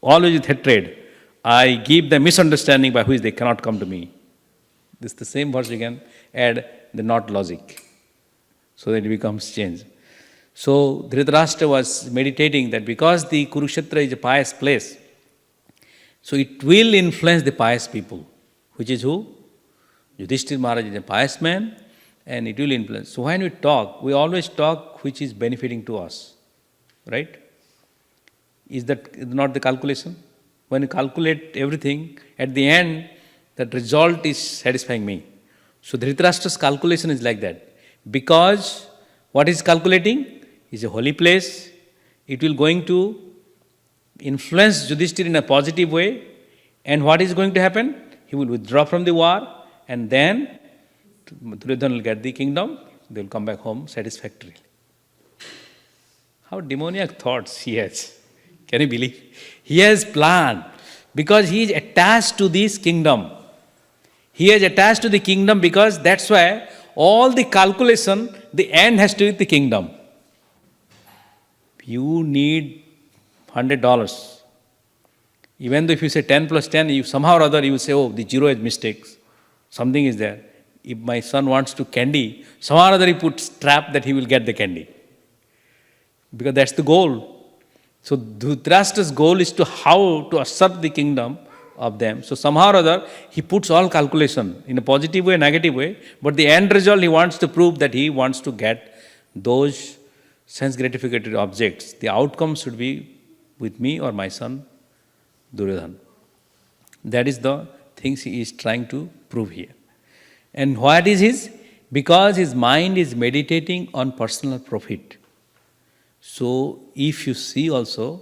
[SPEAKER 1] always with hatred, I give them misunderstanding by which they cannot come to me. This is the same verse you can add the not logic, so that it becomes change. So Dhritarashtra was meditating that because the Kurukshetra is a pious place, so it will influence the pious people, which is who? Yudhishthira Maharaj is a pious man, and it will influence. So when we always talk which is benefiting to us, right? Is that not the calculation? when you calculate everything, at the end, that result is satisfying me. So Dhritarashtra's calculation is like that. Because what is calculating is a holy place, it will going to influence Yudhishthira in a positive way, and what is going to happen? He will withdraw from the war, and then Duryodhana will get the kingdom, they will come back home satisfactorily. How demoniac thoughts he has. Can you believe? He has planned because he is attached to this kingdom. He is attached to the kingdom because that's why all the calculation, the end has to do with the kingdom. You need $100. Even though if you say 10 plus 10, you somehow or other you say, oh, the zero is mistakes. Something is there. If my son wants to candy, somehow or other he puts trap that he will get the candy. Because that's the goal. So Dhritarashtra's goal is to how to usurp the kingdom of them. So somehow or other he puts all calculation in a positive way, negative way, but the end result he wants to prove that he wants to get those sense gratificatory objects. The outcome should be with me or my son Duryodhana. That is the things he is trying to prove here. And what is his? Because his mind is meditating on personal profit. So if you see also,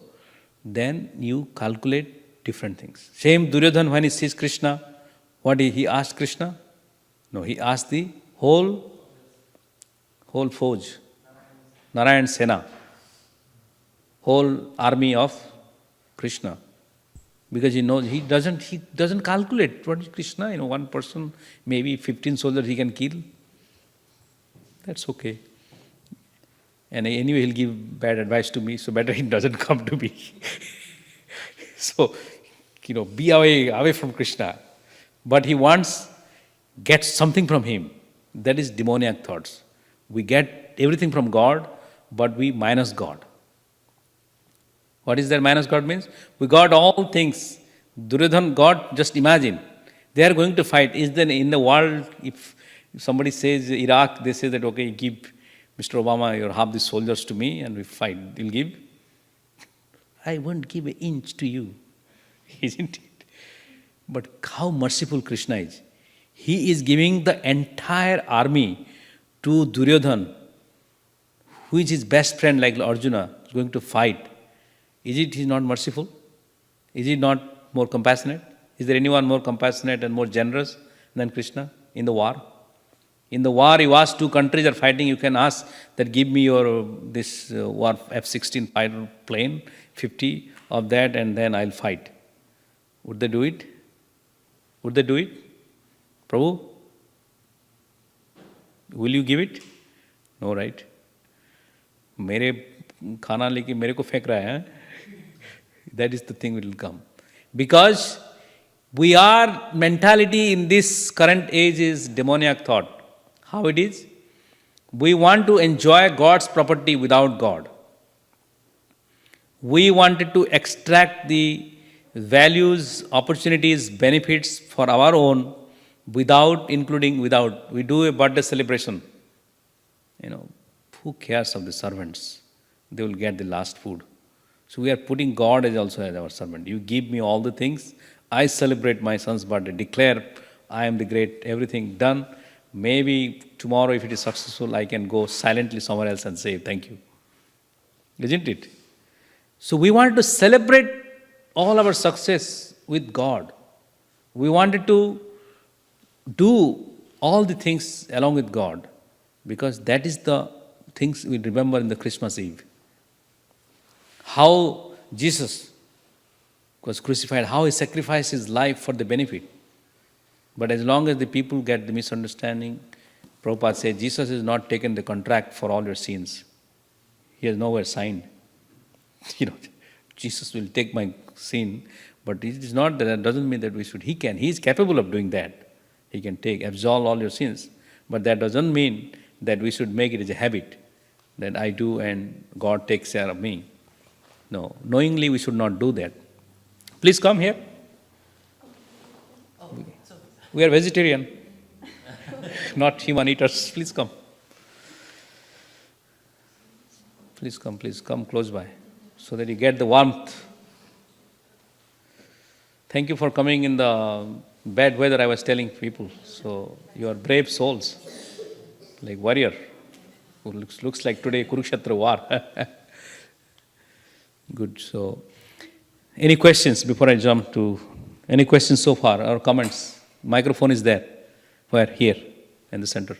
[SPEAKER 1] then you calculate different things. Same Duryodhana when he sees Krishna, what did he ask Krishna? No, he asked the whole Fauj, Narayan Sena, whole army of Krishna. Because he knows he doesn't calculate what is Krishna, one person, maybe 15 soldiers he can kill. That's okay. And anyway he'll give bad advice to me, so better he doesn't come to me. So, be away from Krishna. But he gets something from him. That is demoniac thoughts. We get everything from God, but we minus God. What is that minus God means? We got all things. Duryodhana got, just imagine, they are going to fight. Is there in the world, if somebody says Iraq, they say that, okay, give Mr. Obama your half the soldiers to me and we fight. You'll give? I won't give an inch to you. Isn't it? But how merciful Krishna is. He is giving the entire army to Duryodhana, who is his best friend like Arjuna, is going to fight. Is it he not merciful? Is he not more compassionate? Is there anyone more compassionate and more generous than Krishna in the war? In the war, you ask two countries are fighting, you can ask that give me your war F-16 fighter plane, 50 of that, and then I'll fight. Would they do it? Would they do it? Prabhu? Will you give it? No, right? मेरे खाना लेके मेरे को फेंक रहा है. That is the thing that will come. Because our mentality in this current age is demoniac thought. How it is? We want to enjoy God's property without God. We wanted to extract the values, opportunities, benefits for our own without. We do a birthday celebration. Who cares of the servants? They will get the last food. So we are putting God as also as our servant. You give me all the things. I celebrate my son's birthday. Declare I am the great, everything done. Maybe tomorrow if it is successful, I can go silently somewhere else and say thank you. Isn't it? So we wanted to celebrate all our success with God. We wanted to do all the things along with God, because that is the things we remember in the Christmas Eve. How Jesus was crucified, how he sacrificed his life for the benefit. But as long as the people get the misunderstanding, Prabhupada says Jesus has not taken the contract for all your sins. He has nowhere signed. Jesus will take my sin, but it is not that doesn't mean that we should. He is capable of doing that. He can absolve all your sins. But that doesn't mean that we should make it as a habit, that I do and God takes care of me. No, knowingly we should not do that. Please come here. We are vegetarian, not human eaters. Please come. Please come close by, so that you get the warmth. Thank you for coming in the bad weather, I was telling people. So you are brave souls, like warrior, who looks like today Kurukshetra war. Good. So, any questions before I jump to, any questions so far or comments? Microphone is there. Where? Here, in the center.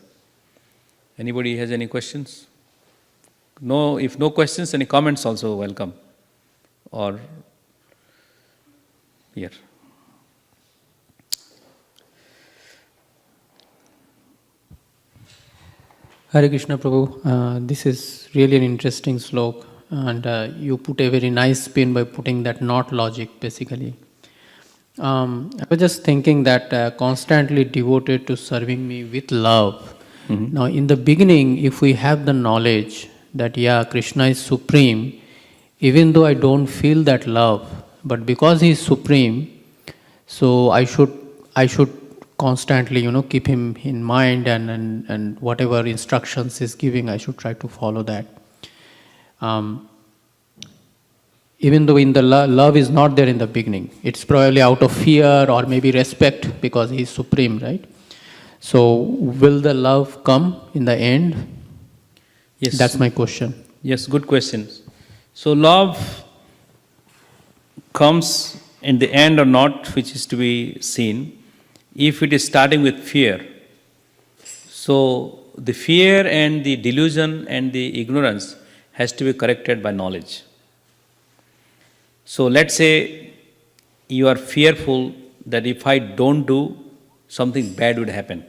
[SPEAKER 1] Anybody has any questions? No, if no questions, any comments also welcome. Or here.
[SPEAKER 3] Hare Krishna Prabhu, this is really an interesting slok, and you put a very nice spin by putting that not logic basically. I was just thinking that constantly devoted to serving me with love. Now, in the beginning, if we have the knowledge that, yeah, Krishna is supreme, even though I don't feel that love, but because he is supreme, so I should constantly, keep him in mind, and whatever instructions he's giving, I should try to follow that. Even though in the love is not there in the beginning, it's probably out of fear or maybe respect because he's supreme, right? So, will the love come in the end?
[SPEAKER 1] Yes.
[SPEAKER 3] That's my question.
[SPEAKER 1] Yes, good questions. So, love comes in the end or not, which is to be seen. If it is starting with fear, so the fear and the delusion and the ignorance has to be corrected by knowledge. So let's say you are fearful that if I don't do, something bad would happen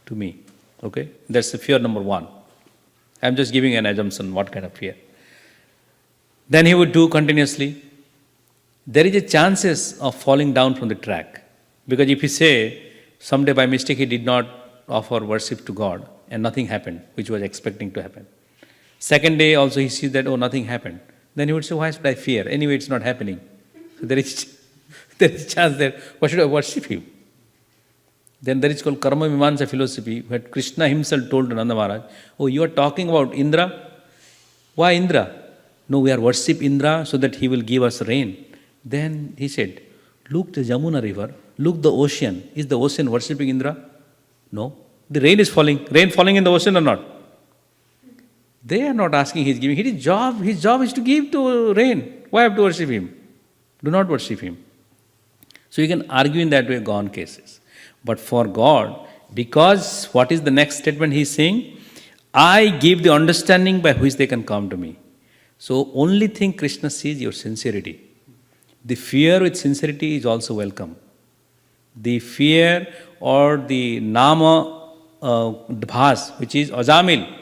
[SPEAKER 1] to me. Okay? That's the fear number one. I'm just giving an assumption what kind of fear. Then he would do continuously. There is a chances of falling down from the track. Because if you say, someday by mistake he did not offer worship to God and nothing happened, which was expecting to happen. Second day also he sees that, oh, nothing happened. Then he would say, why should I fear? Anyway, it's not happening. So there is a chance there, why should I worship him? Then there is called Karma Mimamsa philosophy, where Krishna himself told Nanda Maharaj, oh, you are talking about Indra? Why Indra? No, we are worship Indra so that he will give us rain. Then he said, look the Jamuna river, look the ocean. Is the ocean worshipping Indra? No. The rain is falling. Rain falling in the ocean or not? They are not asking, he is giving. His job is to give to rain. Why have to worship him? Do not worship him. So you can argue in that way, gone cases. But for God, because what is the next statement he is saying? I give the understanding by which they can come to me. So only thing Krishna sees your sincerity. The fear with sincerity is also welcome. The fear or the nama dbhas, which is Ajamil,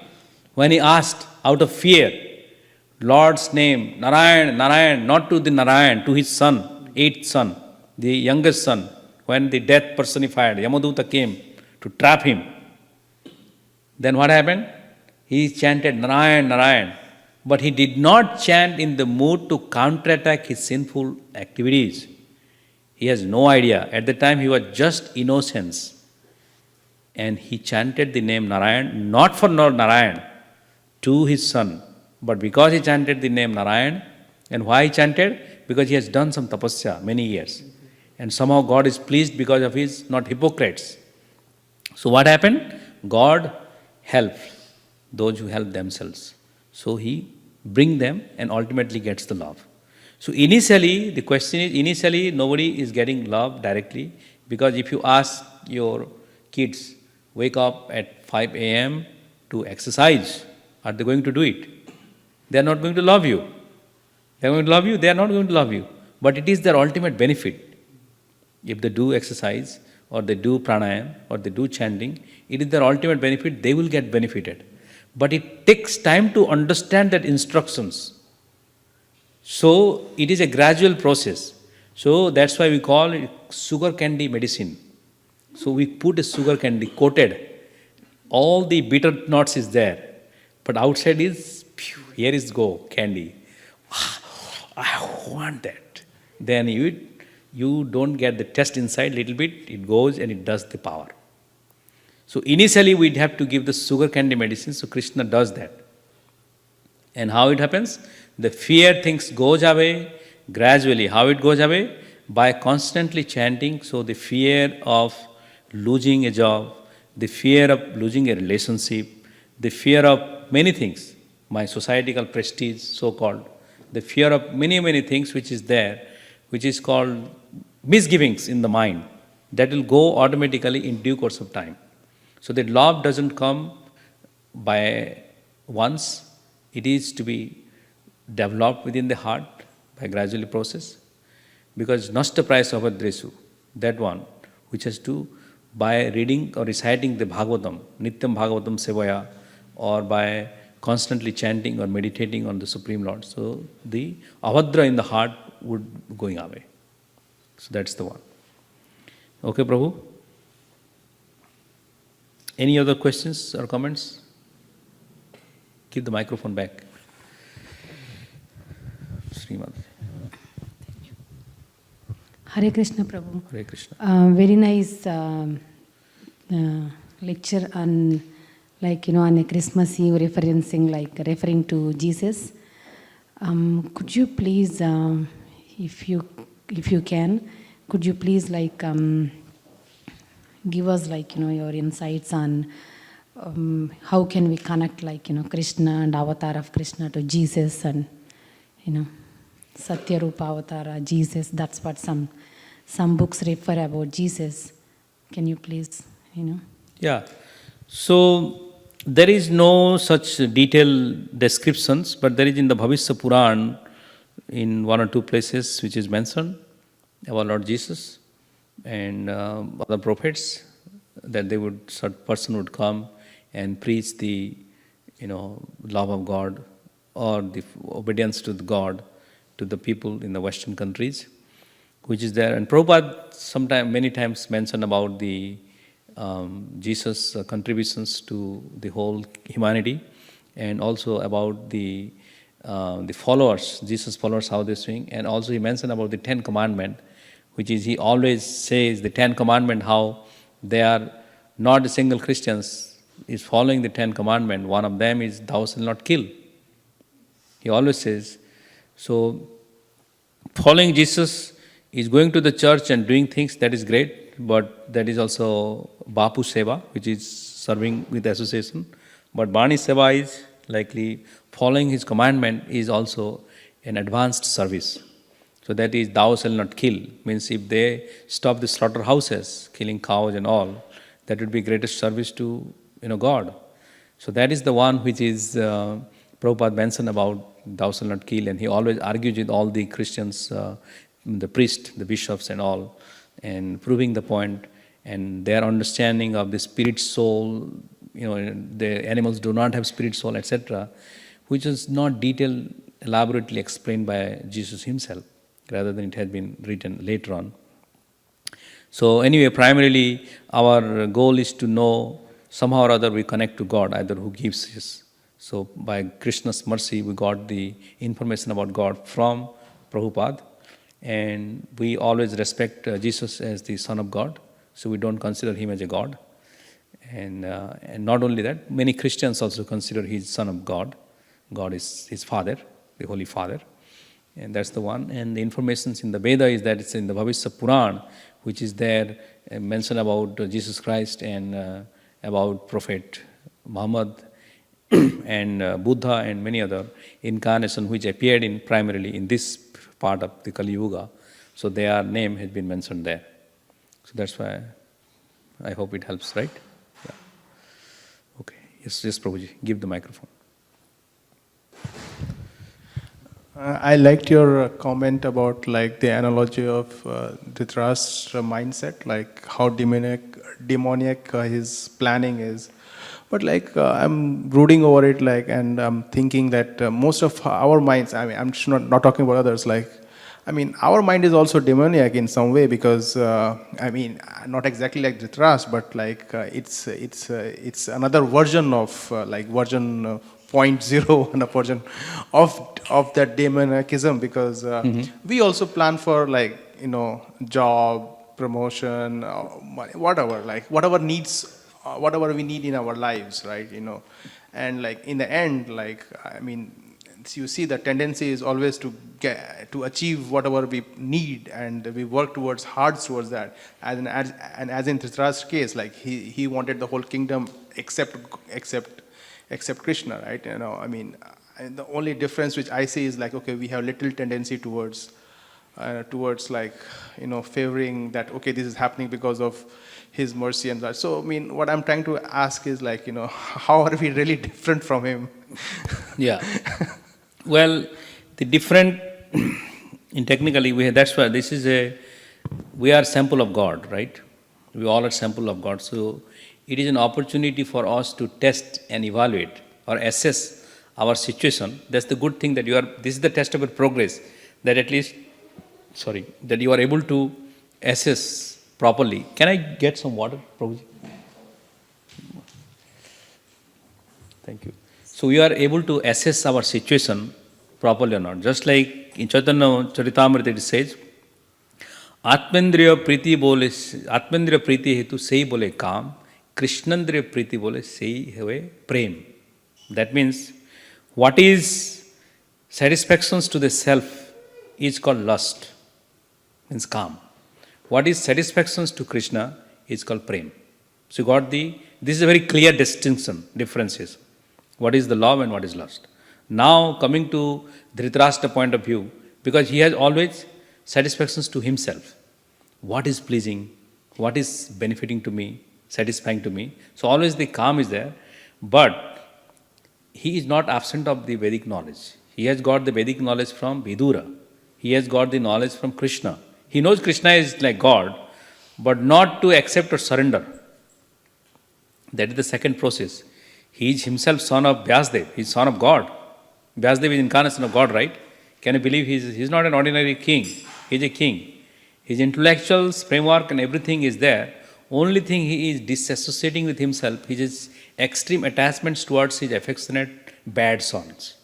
[SPEAKER 1] when he asked out of fear, Lord's name, Narayan, Narayan, not to the Narayan, to his son, eighth son, the youngest son, when the death personified, Yamaduta came to trap him. Then what happened? He chanted Narayan, Narayan. But he did not chant in the mood to counterattack his sinful activities. He has no idea. At the time he was just innocence. And he chanted the name Narayan, not for Lord Narayan, to his son. But because he chanted the name Narayan, and why he chanted? Because he has done some tapasya many years. And somehow God is pleased because of his not hypocrites. So what happened? God helped those who help themselves. So he brings them and ultimately gets the love. So initially, the question is, nobody is getting love directly, because if you ask your kids, wake up at 5 a.m. to exercise, are they going to do it? They are not going to love you. They are going to love you, they are not going to love you. But it is their ultimate benefit. If they do exercise, or they do pranayam, or they do chanting, it is their ultimate benefit, they will get benefited. But it takes time to understand that instructions. So it is a gradual process. So that's why we call it sugar candy medicine. So we put a sugar candy coated. All the bitter nuts is there. But outside is, here is go, candy. I want that. Then you don't get the taste inside little bit, it goes and it does the power. So initially we'd have to give the sugar candy medicine, so Krishna does that. And how it happens? The fear things goes away gradually. How it goes away? by constantly chanting, so the fear of losing a job, the fear of losing a relationship, the fear of many things, my societal prestige, so called, the fear of many, many things which is there, which is called misgivings in the mind, that will go automatically in due course of time. So that love doesn't come by once, it is to be developed within the heart by gradually process. Because nasta prayasa abhadresu, that one, which has to, by reading or reciting the Bhagavatam, Nityam Bhagavatam Sevaya, or by constantly chanting or meditating on the Supreme Lord. So the avadra in the heart would going away. So that's the one. Okay, Prabhu? Any other questions or comments? Keep the microphone back. Srimad.
[SPEAKER 6] Hare Krishna Prabhu.
[SPEAKER 1] Hare Krishna.
[SPEAKER 6] Very nice lecture on, like, on a Christmas Eve referring to Jesus. Could you please, if you can, could you please give us your insights on how can we connect Krishna and avatar of Krishna to Jesus, and Satya Rupa Avatara, Jesus. That's what some books refer about Jesus. Can you please,
[SPEAKER 1] Yeah. So there is no such detailed descriptions, but there is in the Bhavishya Puran, in one or two places which is mentioned about Lord Jesus and other prophets, that they would, certain person would come and preach the love of God or the obedience to the God to the people in the Western countries, which is there. And Prabhupada many times mentioned about the Jesus' contributions to the whole humanity, and also about the followers, Jesus' followers, how they're doing. And also he mentioned about the 10 Commandments, which is, he always says the 10 Commandments, how they are not a single Christians is following the 10 Commandments. One of them is, thou shalt not kill. He always says. So following Jesus is going to the church and doing things, that is great, but that is also Bapu Seva, which is serving with association. But Bani Seva is likely following his commandment is also an advanced service. So that is, thou shalt not kill, means if they stop the slaughterhouses, killing cows and all, that would be greatest service to God. So that is the one which is Prabhupada mentioned about thou shalt not kill, and he always argues with all the Christians, the priests, the bishops and all, and proving the point, and their understanding of the spirit soul, the animals do not have spirit soul, etc., which is not detailed, elaborately explained by Jesus himself, rather than it had been written later on. So anyway, primarily our goal is to know somehow or other we connect to God, either who gives us. So by Krishna's mercy, we got the information about God from Prabhupada, and we always respect Jesus as the Son of God, so we don't consider him as a God. And not only that, many Christians also consider his Son of God. God is his Father, the Holy Father. And that's the one. And the information in the Veda is that it's in the Bhavishya Puran, which is there, mentioned about Jesus Christ and about Prophet Muhammad and Buddha and many other incarnations which appeared in primarily in this part of the Kali Yuga. So their name has been mentioned there. So that's why I hope it helps, right? Yeah. Okay. Yes, Prabhuji, give the microphone.
[SPEAKER 7] I liked your comment about the analogy of Dhritarashtra mindset, like how demoniac his planning is. But I'm brooding over it, and I'm thinking that most of our minds, I'm just not talking about others, our mind is also demoniac in some way, because not exactly like Dhritarashtra, but it's another version of version 0.0 and a version of that demoniacism, because we also plan for job, promotion, whatever, whatever needs, whatever we need in our lives, right? And in the end, you see the tendency is always to achieve whatever we need, and we work hard towards that. As in Dhritarashtra's case, like he wanted the whole kingdom except Krishna, right? I mean, and the only difference which I see is like, okay, we have little tendency towards like, favoring that, okay, this is happening because of his mercy and that. So I mean, what I'm trying to ask is like, how are we really different from him?
[SPEAKER 1] Yeah. Well, the different, in technically, that's why we are sample of God, right? We all are sample of God. So it is an opportunity for us to test and evaluate or assess our situation. That's the good thing that this is the test of your progress, that at least, that you are able to assess properly. Can I get some water, Prabhuji? Thank you. So we are able to assess our situation properly or not. Just like in Chaitanya Charitamrita it says, Atmendriya priti hetu sei bole kam, Krishnandriya priti bole sei hai prem. That means what is satisfactions to the self is called lust, means kam. What is satisfactions to Krishna is called prem. So you got this is a very clear differences. What is the love and what is lust. Now coming to Dhritarashtra point of view, because he has always satisfactions to himself. What is pleasing, what is benefiting to me, satisfying to me. So always the calm is there, but he is not absent of the Vedic knowledge. He has got the Vedic knowledge from Vidura. He has got the knowledge from Krishna. He knows Krishna is like God, but not to accept or surrender. That is the second process. He is himself son of Vyasdev. He is son of God. Vyasdev is incarnation of God, right? Can you believe he is not an ordinary king? He is a king. His intellectual framework and everything is there. Only thing he is disassociating with himself is his extreme attachments towards his affectionate bad sons.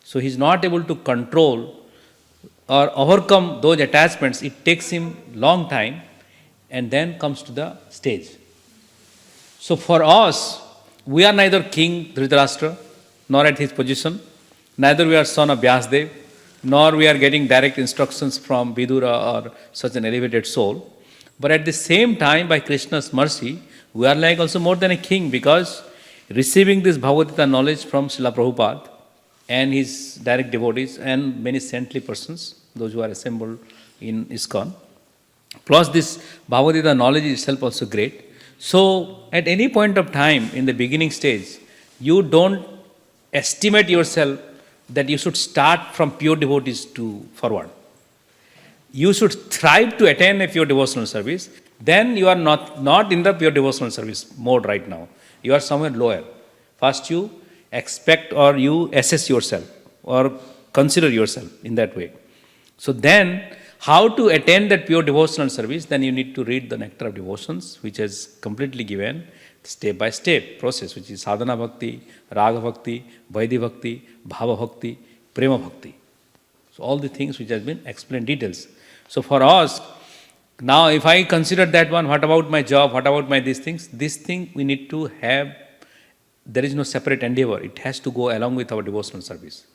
[SPEAKER 1] So he is not able to control or overcome those attachments. It takes him long time and then comes to the stage. So for us, we are neither King Dhritarashtra, nor at his position, neither we are son of Vyasdev, nor we are getting direct instructions from Vidura or such an elevated soul. But at the same time, by Krishna's mercy, we are like also more than a king, because receiving this Bhagavad Gita knowledge from Srila Prabhupada and his direct devotees and many saintly persons, those who are assembled in ISKCON, plus this Bhagavad Gita knowledge is itself also great. So at any point of time in the beginning stage, you don't estimate yourself that you should start from pure devotees to forward. You should strive to attain a pure devotional service. Then you are not in the pure devotional service mode right now. You are somewhere lower. First you expect or you assess yourself or consider yourself in that way. So then, how to attain that pure devotional service? Then you need to read the Nectar of Devotions, which is completely given step-by-step process, which is Sadhana Bhakti, Raga Bhakti, Vaidhi Bhakti, Bhava Bhakti, Prema Bhakti. So all the things which has been explained details. So for us, now if I consider that one, what about my job, what about my these things? This thing we need to have, there is no separate endeavor. It has to go along with our devotional service.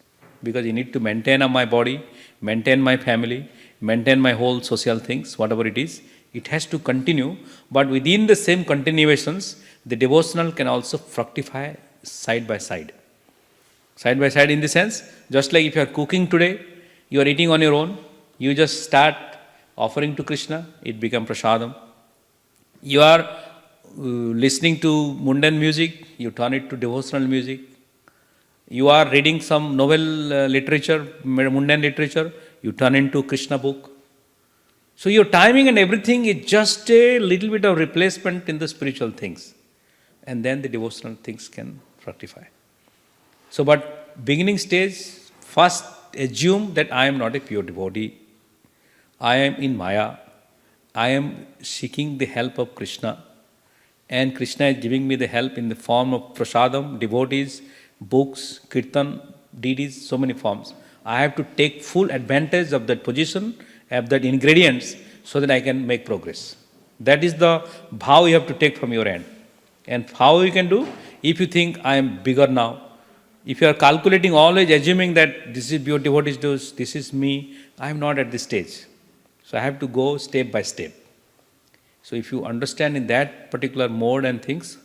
[SPEAKER 1] Because you need to maintain my body, maintain my family, maintain my whole social things, whatever it is. It has to continue, but within the same continuations, the devotional can also fructify side by side. Side by side in the sense, just like if you are cooking today, you are eating on your own, you just start offering to Krishna, it becomes prasadam. You are listening to mundane music, you turn it to devotional music. You are reading some novel literature, mundane literature, you turn into Krishna book. So your timing and everything is just a little bit of replacement in the spiritual things. And then the devotional things can fructify. So but beginning stage, first assume that I am not a pure devotee. I am in Maya. I am seeking the help of Krishna. And Krishna is giving me the help in the form of prasadam, devotees, books, kirtan, deities, so many forms. I have to take full advantage of that position, of that ingredients, so that I can make progress. That is the bhav you have to take from your end. And how you can do? If you think I am bigger now, If you are calculating, always assuming that this is your devotees do, this is me, I am not at this stage. So I have to go step by step. So if you understand in that particular mode and things,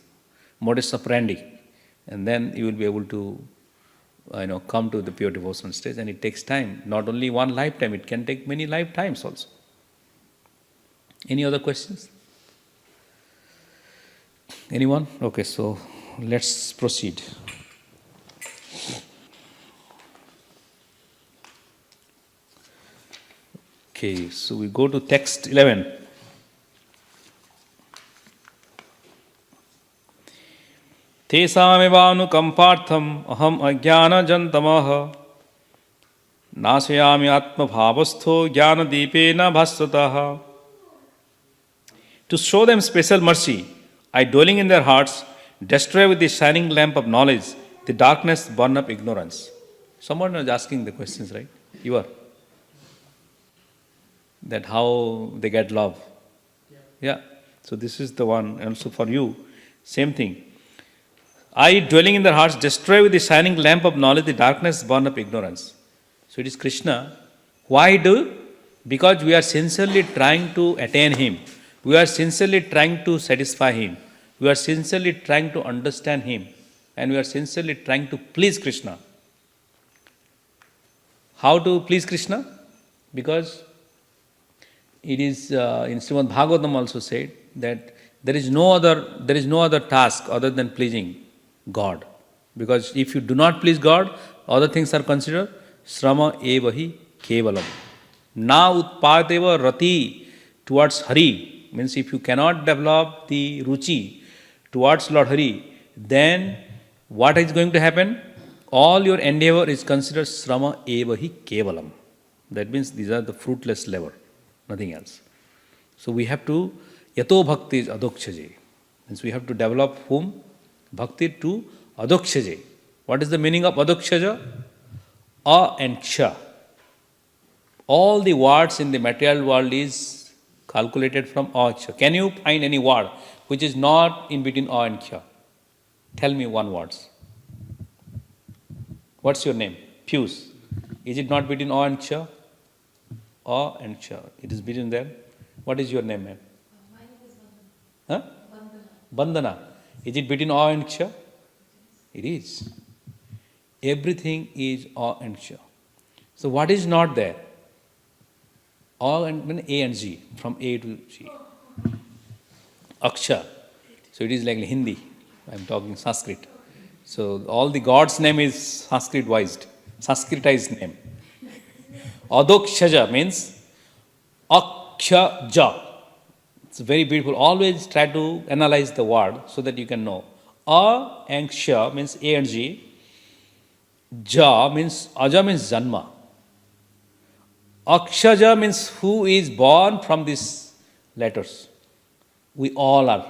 [SPEAKER 1] modus operandi, and then you will be able to come to the pure devotional stage, and it takes time. Not only one lifetime, it can take many lifetimes also. Any other questions? Anyone? Okay, so let's proceed. Okay, so we go to text 11. तेषामेवानुकम्पार्थम् अहम् अज्ञानजन्तमः नाशयामि आत्मभावस्थो ज्ञानदीपेन भास्वतः. To show them special mercy, I, dwelling in their hearts, destroy with the shining lamp of knowledge the darkness born of ignorance. Someone was asking the questions, right? You are. That how they get love. Yeah. So this is the one. And also for you, same thing. I, dwelling in their hearts, destroy with the shining lamp of knowledge the darkness born of ignorance. So it is Krishna. Why do? Because we are sincerely trying to attain Him. We are sincerely trying to satisfy Him. We are sincerely trying to understand Him. And we are sincerely trying to please Krishna. How to please Krishna? Because it is in Srimad Bhagavatam also said that there is no other task other than pleasing God. Because if you do not please God, other things are considered srama evahi kevalam. Na utpadeva rati towards Hari. Means if you cannot develop the ruchi towards Lord Hari, then what is going to happen? All your endeavor is considered srama evahi kevalam. That means these are the fruitless labor, nothing else. So we have to, yato bhakti is adokshaje. Means we have to develop whom? Bhakti to adokshaje. What is the meaning of adokshaja? A and ksha. All the words in the material world is calculated from a and ksha. Can you find any word which is not in between a and ksha? Tell me one word. What's your name? Pius. Is it not between a and ksha? A and ksha. It is between them. What is your name, ma'am? My name is Bandana. Huh? Bandana. Is it between A and Ksha? It is. Everything is A and Ksha. So what is not there? A and Z, from A to G. Aksha. So it is like Hindi. I am talking Sanskrit. So all the God's name is Sanskritized name. Adokshaja means Akshaja. It's very beautiful. Always try to analyze the word so that you can know. A and Ksha means A and G. Ja means, Aja means Janma. Akshaja means who is born from these letters. We all are.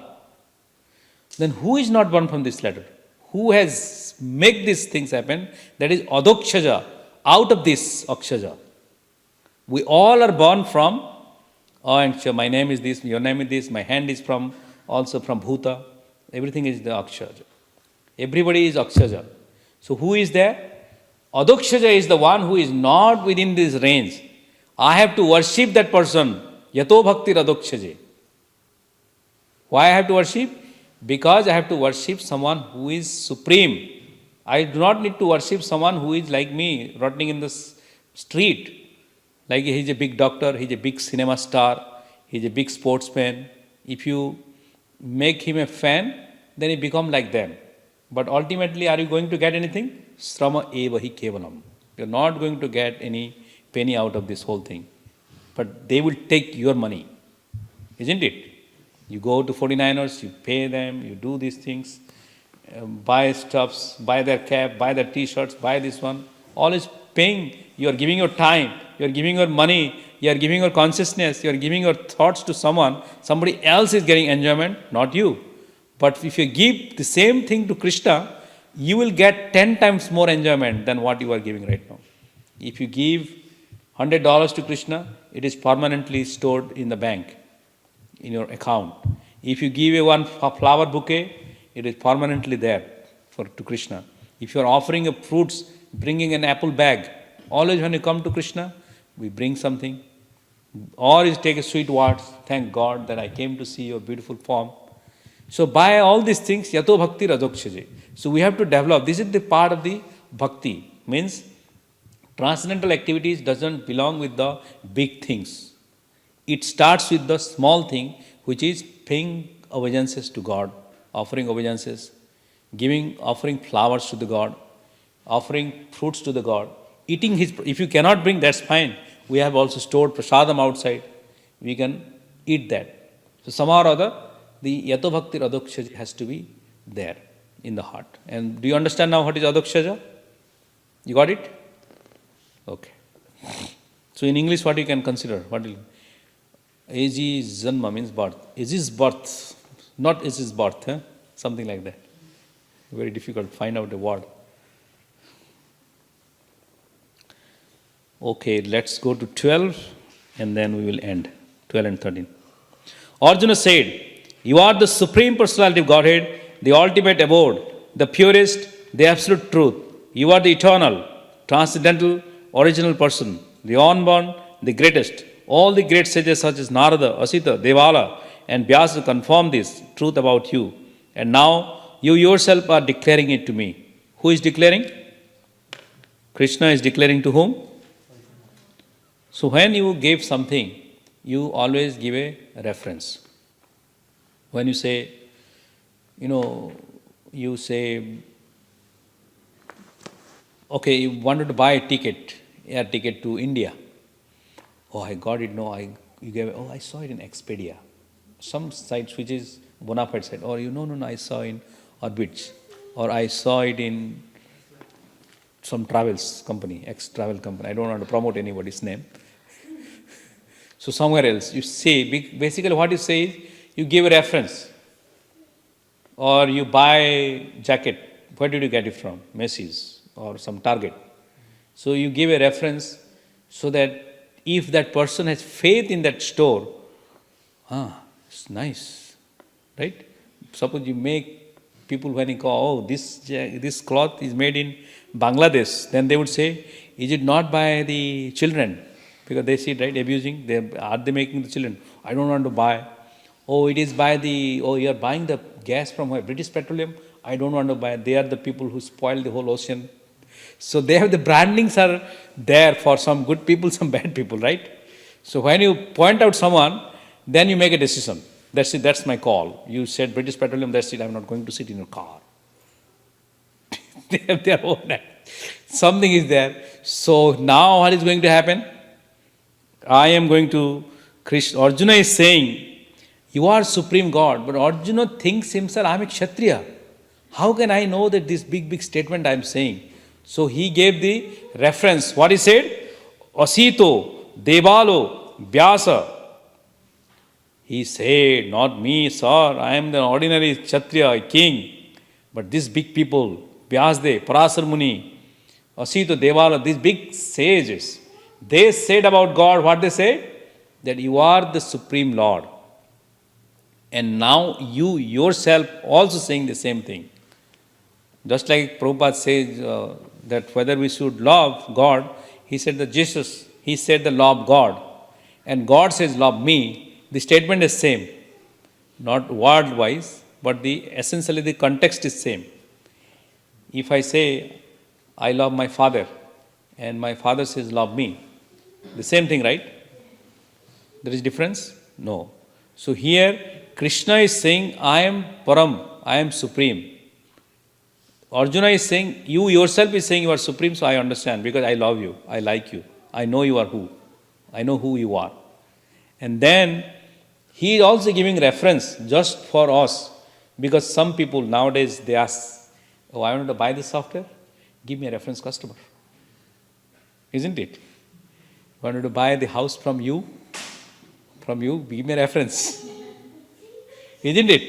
[SPEAKER 1] Then who is not born from this letter? Who has made these things happen? That is Adokshaja, out of this Akshaja. We all are born from A and Ksha. My name is this, your name is this, my hand is also from Bhuta. Everything is the Akshaja. Everybody is Akshaja. So who is there? Adokshaja is the one who is not within this range. I have to worship that person. Yato bhakti adokshaje. Why I have to worship? Because I have to worship someone who is supreme. I do not need to worship someone who is like me, rotting in the street. Like he's a big doctor, he's a big cinema star, he's a big sportsman. If you make him a fan, then he become like them. But ultimately, are you going to get anything? Srama evahi kevalam. You're not going to get any penny out of this whole thing. But they will take your money. Isn't it? You go to 49ers, you pay them, you do these things, buy stuffs, buy their cap, buy their t-shirts, buy this one. All is paying. You are giving your time, you are giving your money, you are giving your consciousness, you are giving your thoughts to someone. Somebody else is getting enjoyment, not you. But if you give the same thing to Krishna, you will get 10 times more enjoyment than what you are giving right now. If you give $100 to Krishna, it is permanently stored in the bank, in your account. If you give a one flower bouquet, it is permanently there to Krishna. If you are offering a fruits, bringing an apple bag, always when you come to Krishna, we bring something. Or you take a sweet words, thank God that I came to see your beautiful form. So by all these things, yato bhakti radokshaje. So we have to develop, this is the part of the bhakti, means transcendental activities doesn't belong with the big things. It starts with the small thing, which is paying obeisances to God, offering obeisances, offering flowers to the God, offering fruits to the God, eating his, if you cannot bring, that's fine. We have also stored prasadam outside. We can eat that. So somehow or other, the yato bhakti adokshaja has to be there in the heart. And do you understand now what is adokshaja? You got it? Okay. So in English, what you can consider? What is Aji Janma means birth. Aji's birth, not Aji's birth, something like that. Very difficult to find out a word. Okay, let's go to 12 and then we will end. 12 and 13. Arjuna said, you are the Supreme Personality of Godhead, the ultimate abode, the purest, the absolute truth. You are the eternal, transcendental, original person, the unborn, the greatest. All the great sages such as Narada, Asita, Devala and Vyasa confirm this truth about you. And now you yourself are declaring it to me. Who is declaring? Krishna is declaring to whom? So when you give something, you always give a reference. When you say, you say, okay, you wanted to buy a ticket, air ticket to India. Oh, I got it. No, you gave. Oh, I saw it in Expedia, some sites which is bona fide site. Or no, I saw in Orbitz, or I saw it in some travels company, ex-travel company. I don't want to promote anybody's name. So somewhere else, you say, basically what you say is, you give a reference. Or you buy jacket. Where did you get it from? Macy's or some Target. So you give a reference so that if that person has faith in that store, it's nice, right? Suppose you make people when you call, oh, this cloth is made in Bangladesh, then they would say, is it not by the children? Because they see it, right, abusing, are they making the children? I don't want to buy. Oh, it is by you are buying the gas from where? British Petroleum? I don't want to buy. They are the people who spoil the whole ocean. So they have the brandings are there for some good people, some bad people, right? So when you point out someone, then you make a decision. That's it, that's my call. You said British Petroleum, that's it, I'm not going to sit in your car. They have their own. Something is there. So now what is going to happen? I am going to, Arjuna is saying, you are Supreme God, but Arjuna thinks himself, I am a Kshatriya. How can I know that this big statement I am saying? So he gave the reference. What he said? Asito, Devalo, Vyasa. He said, not me, sir, I am the ordinary Kshatriya, king. But these big people, Vyasdev, Parasar Muni, Asito, Devala, these big sages, they said about God, what they said? That you are the Supreme Lord. And now you yourself also saying the same thing. Just like Prabhupada says that whether we should love God, he said that Jesus, he said the love God. And God says love me. The statement is same. Not word-wise, but essentially the context is same. If I say, I love my father, and my father says love me, the same thing, right? There is difference? No. So here, Krishna is saying, I am Param, I am Supreme. Arjuna is saying, you yourself is saying you are Supreme, so I understand, because I love you, I like you, I know you are who, I know who you are. And then, he is also giving reference just for us, because some people nowadays, they ask, oh, I want to buy this software, give me a reference customer. Isn't it? I wanted to buy the house from you, give me a reference. Isn't it?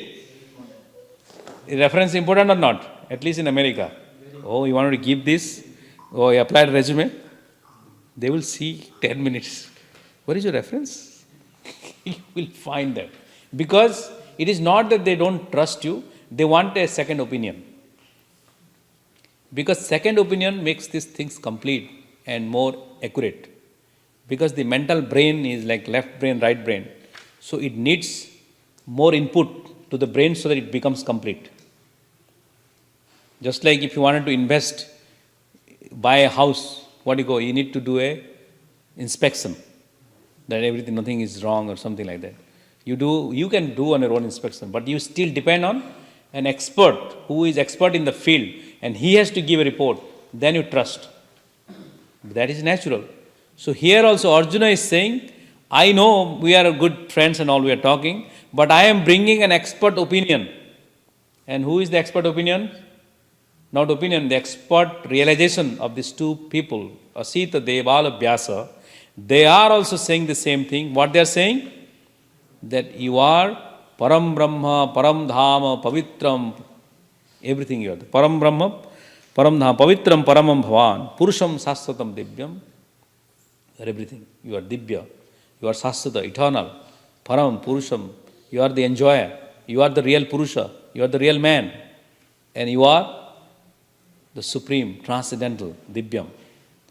[SPEAKER 1] Is reference important or not? At least in America. Oh, you wanted to give this? Oh, you applied resume? They will see 10 minutes. What is your reference? You will find that. Because it is not that they don't trust you, they want a second opinion. Because second opinion makes these things complete and more accurate. Because the mental brain is like left brain, right brain. So it needs more input to the brain so that it becomes complete. Just like if you wanted to invest, buy a house, what do you go? You need to do a inspection. That everything, nothing is wrong or something like that. You can do on your own inspection, but you still depend on an expert who is expert in the field, and he has to give a report. Then you trust. That is natural. So here also Arjuna is saying, I know we are good friends and all we are talking, but I am bringing an expert opinion. And who is the expert opinion? Not opinion, the expert realization of these two people, Asita Devala Vyasa. They are also saying the same thing. What they are saying? That you are Param Brahma, Param Dhama, Pavitram, everything you are. Param Brahma, Param Dhama, Pavitram, Paramam Bhavan, Purusham Sasthatam Divyam. You are everything. You are Divya. You are Sasthata, eternal. Param, Purusham. You are the enjoyer. You are the real Purusha. You are the real man. And you are the supreme, transcendental, Divyam.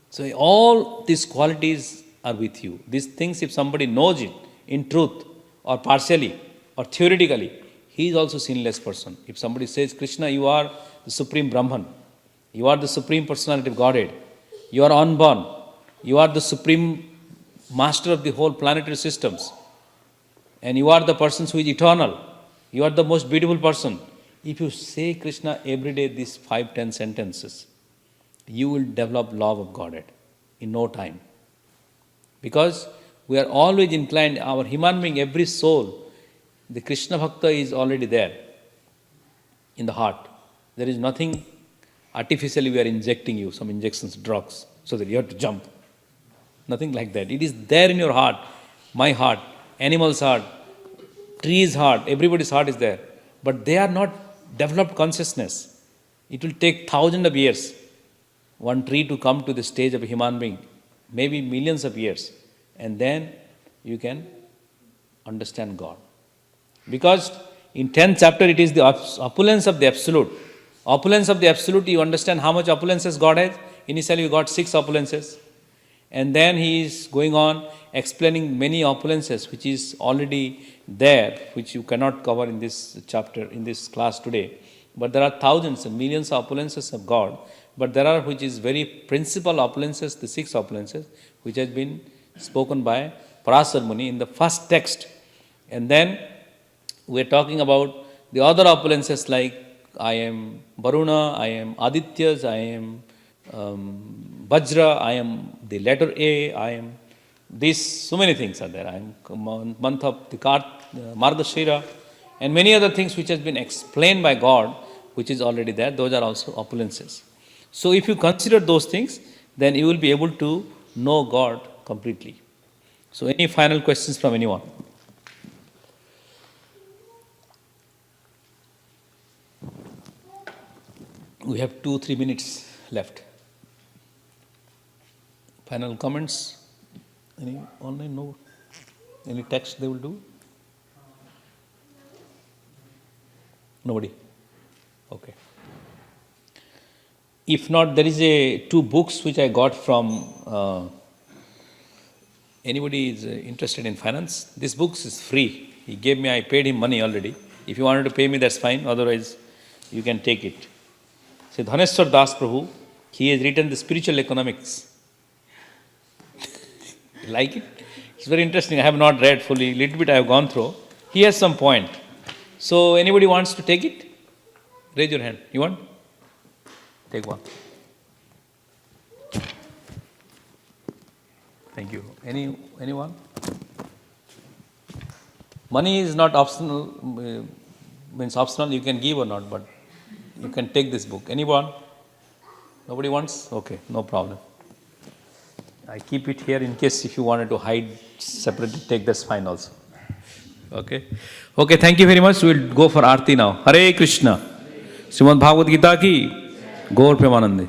[SPEAKER 1] So all these qualities are with you. These things, if somebody knows it in truth or partially or theoretically, he is also sinless person. If somebody says, Krishna, you are the supreme Brahman, you are the supreme personality of Godhead, you are unborn, you are the supreme master of the whole planetary systems, and you are the person who is eternal, you are the most beautiful person. If you say Krishna every day these 5-10 sentences, you will develop love of Godhead in no time. Because we are always inclined, our human being, every soul, the Krishna Bhakta is already there in the heart. There is nothing artificially we are injecting you, some injections, drugs, so that you have to jump. Nothing like that. It is there in your heart, my heart, animal's heart, tree's heart, everybody's heart is there. But they are not developed consciousness. It will take thousands of years, one tree to come to the stage of a human being, maybe millions of years, and then you can understand God. Because in 10th chapter it is the opulence of the Absolute. Opulence of the Absolute, you understand how much opulences God has. Initially you got 6 opulences. And then he is going on explaining many opulences which is already there, which you cannot cover in this chapter, in this class today. But there are thousands and millions of opulences of God. But there are which is very principal opulences, the 6 opulences, which has been spoken by Parasar Muni in the first text. And then we are talking about the other opulences like I am Varuna, I am Adityas, I am Vajra, I am the letter A, I am this, so many things are there. I am month of the Margashira, and many other things which has been explained by God, which is already there. Those are also opulences. So if you consider those things, then you will be able to know God completely. So any final questions from anyone? We have 2-3 minutes left. Final comments? Any online? No? Any text they will do? Nobody? Okay. If not, there is 2 books which I got from anybody is interested in finance. This book is free. He gave me, I paid him money already. If you wanted to pay me, that's fine. Otherwise, you can take it. So Dhaneshwar Das Prabhu, he has written the spiritual economics. Like it? It's very interesting. I have not read fully. Little bit I have gone through. He has some point. So anybody wants to take it? Raise your hand. You want? Take one. Thank you. Anyone? Money is not optional. Means optional. You can give or not, but you can take this book. Anyone? Nobody wants? Okay, no problem. I keep it here in case if you wanted to hide separately, take that's fine also. Okay. Okay, thank you very much. We'll go for Aarti now. Hare Krishna. Srimad Bhagavad Gita ki Gaur Premanande.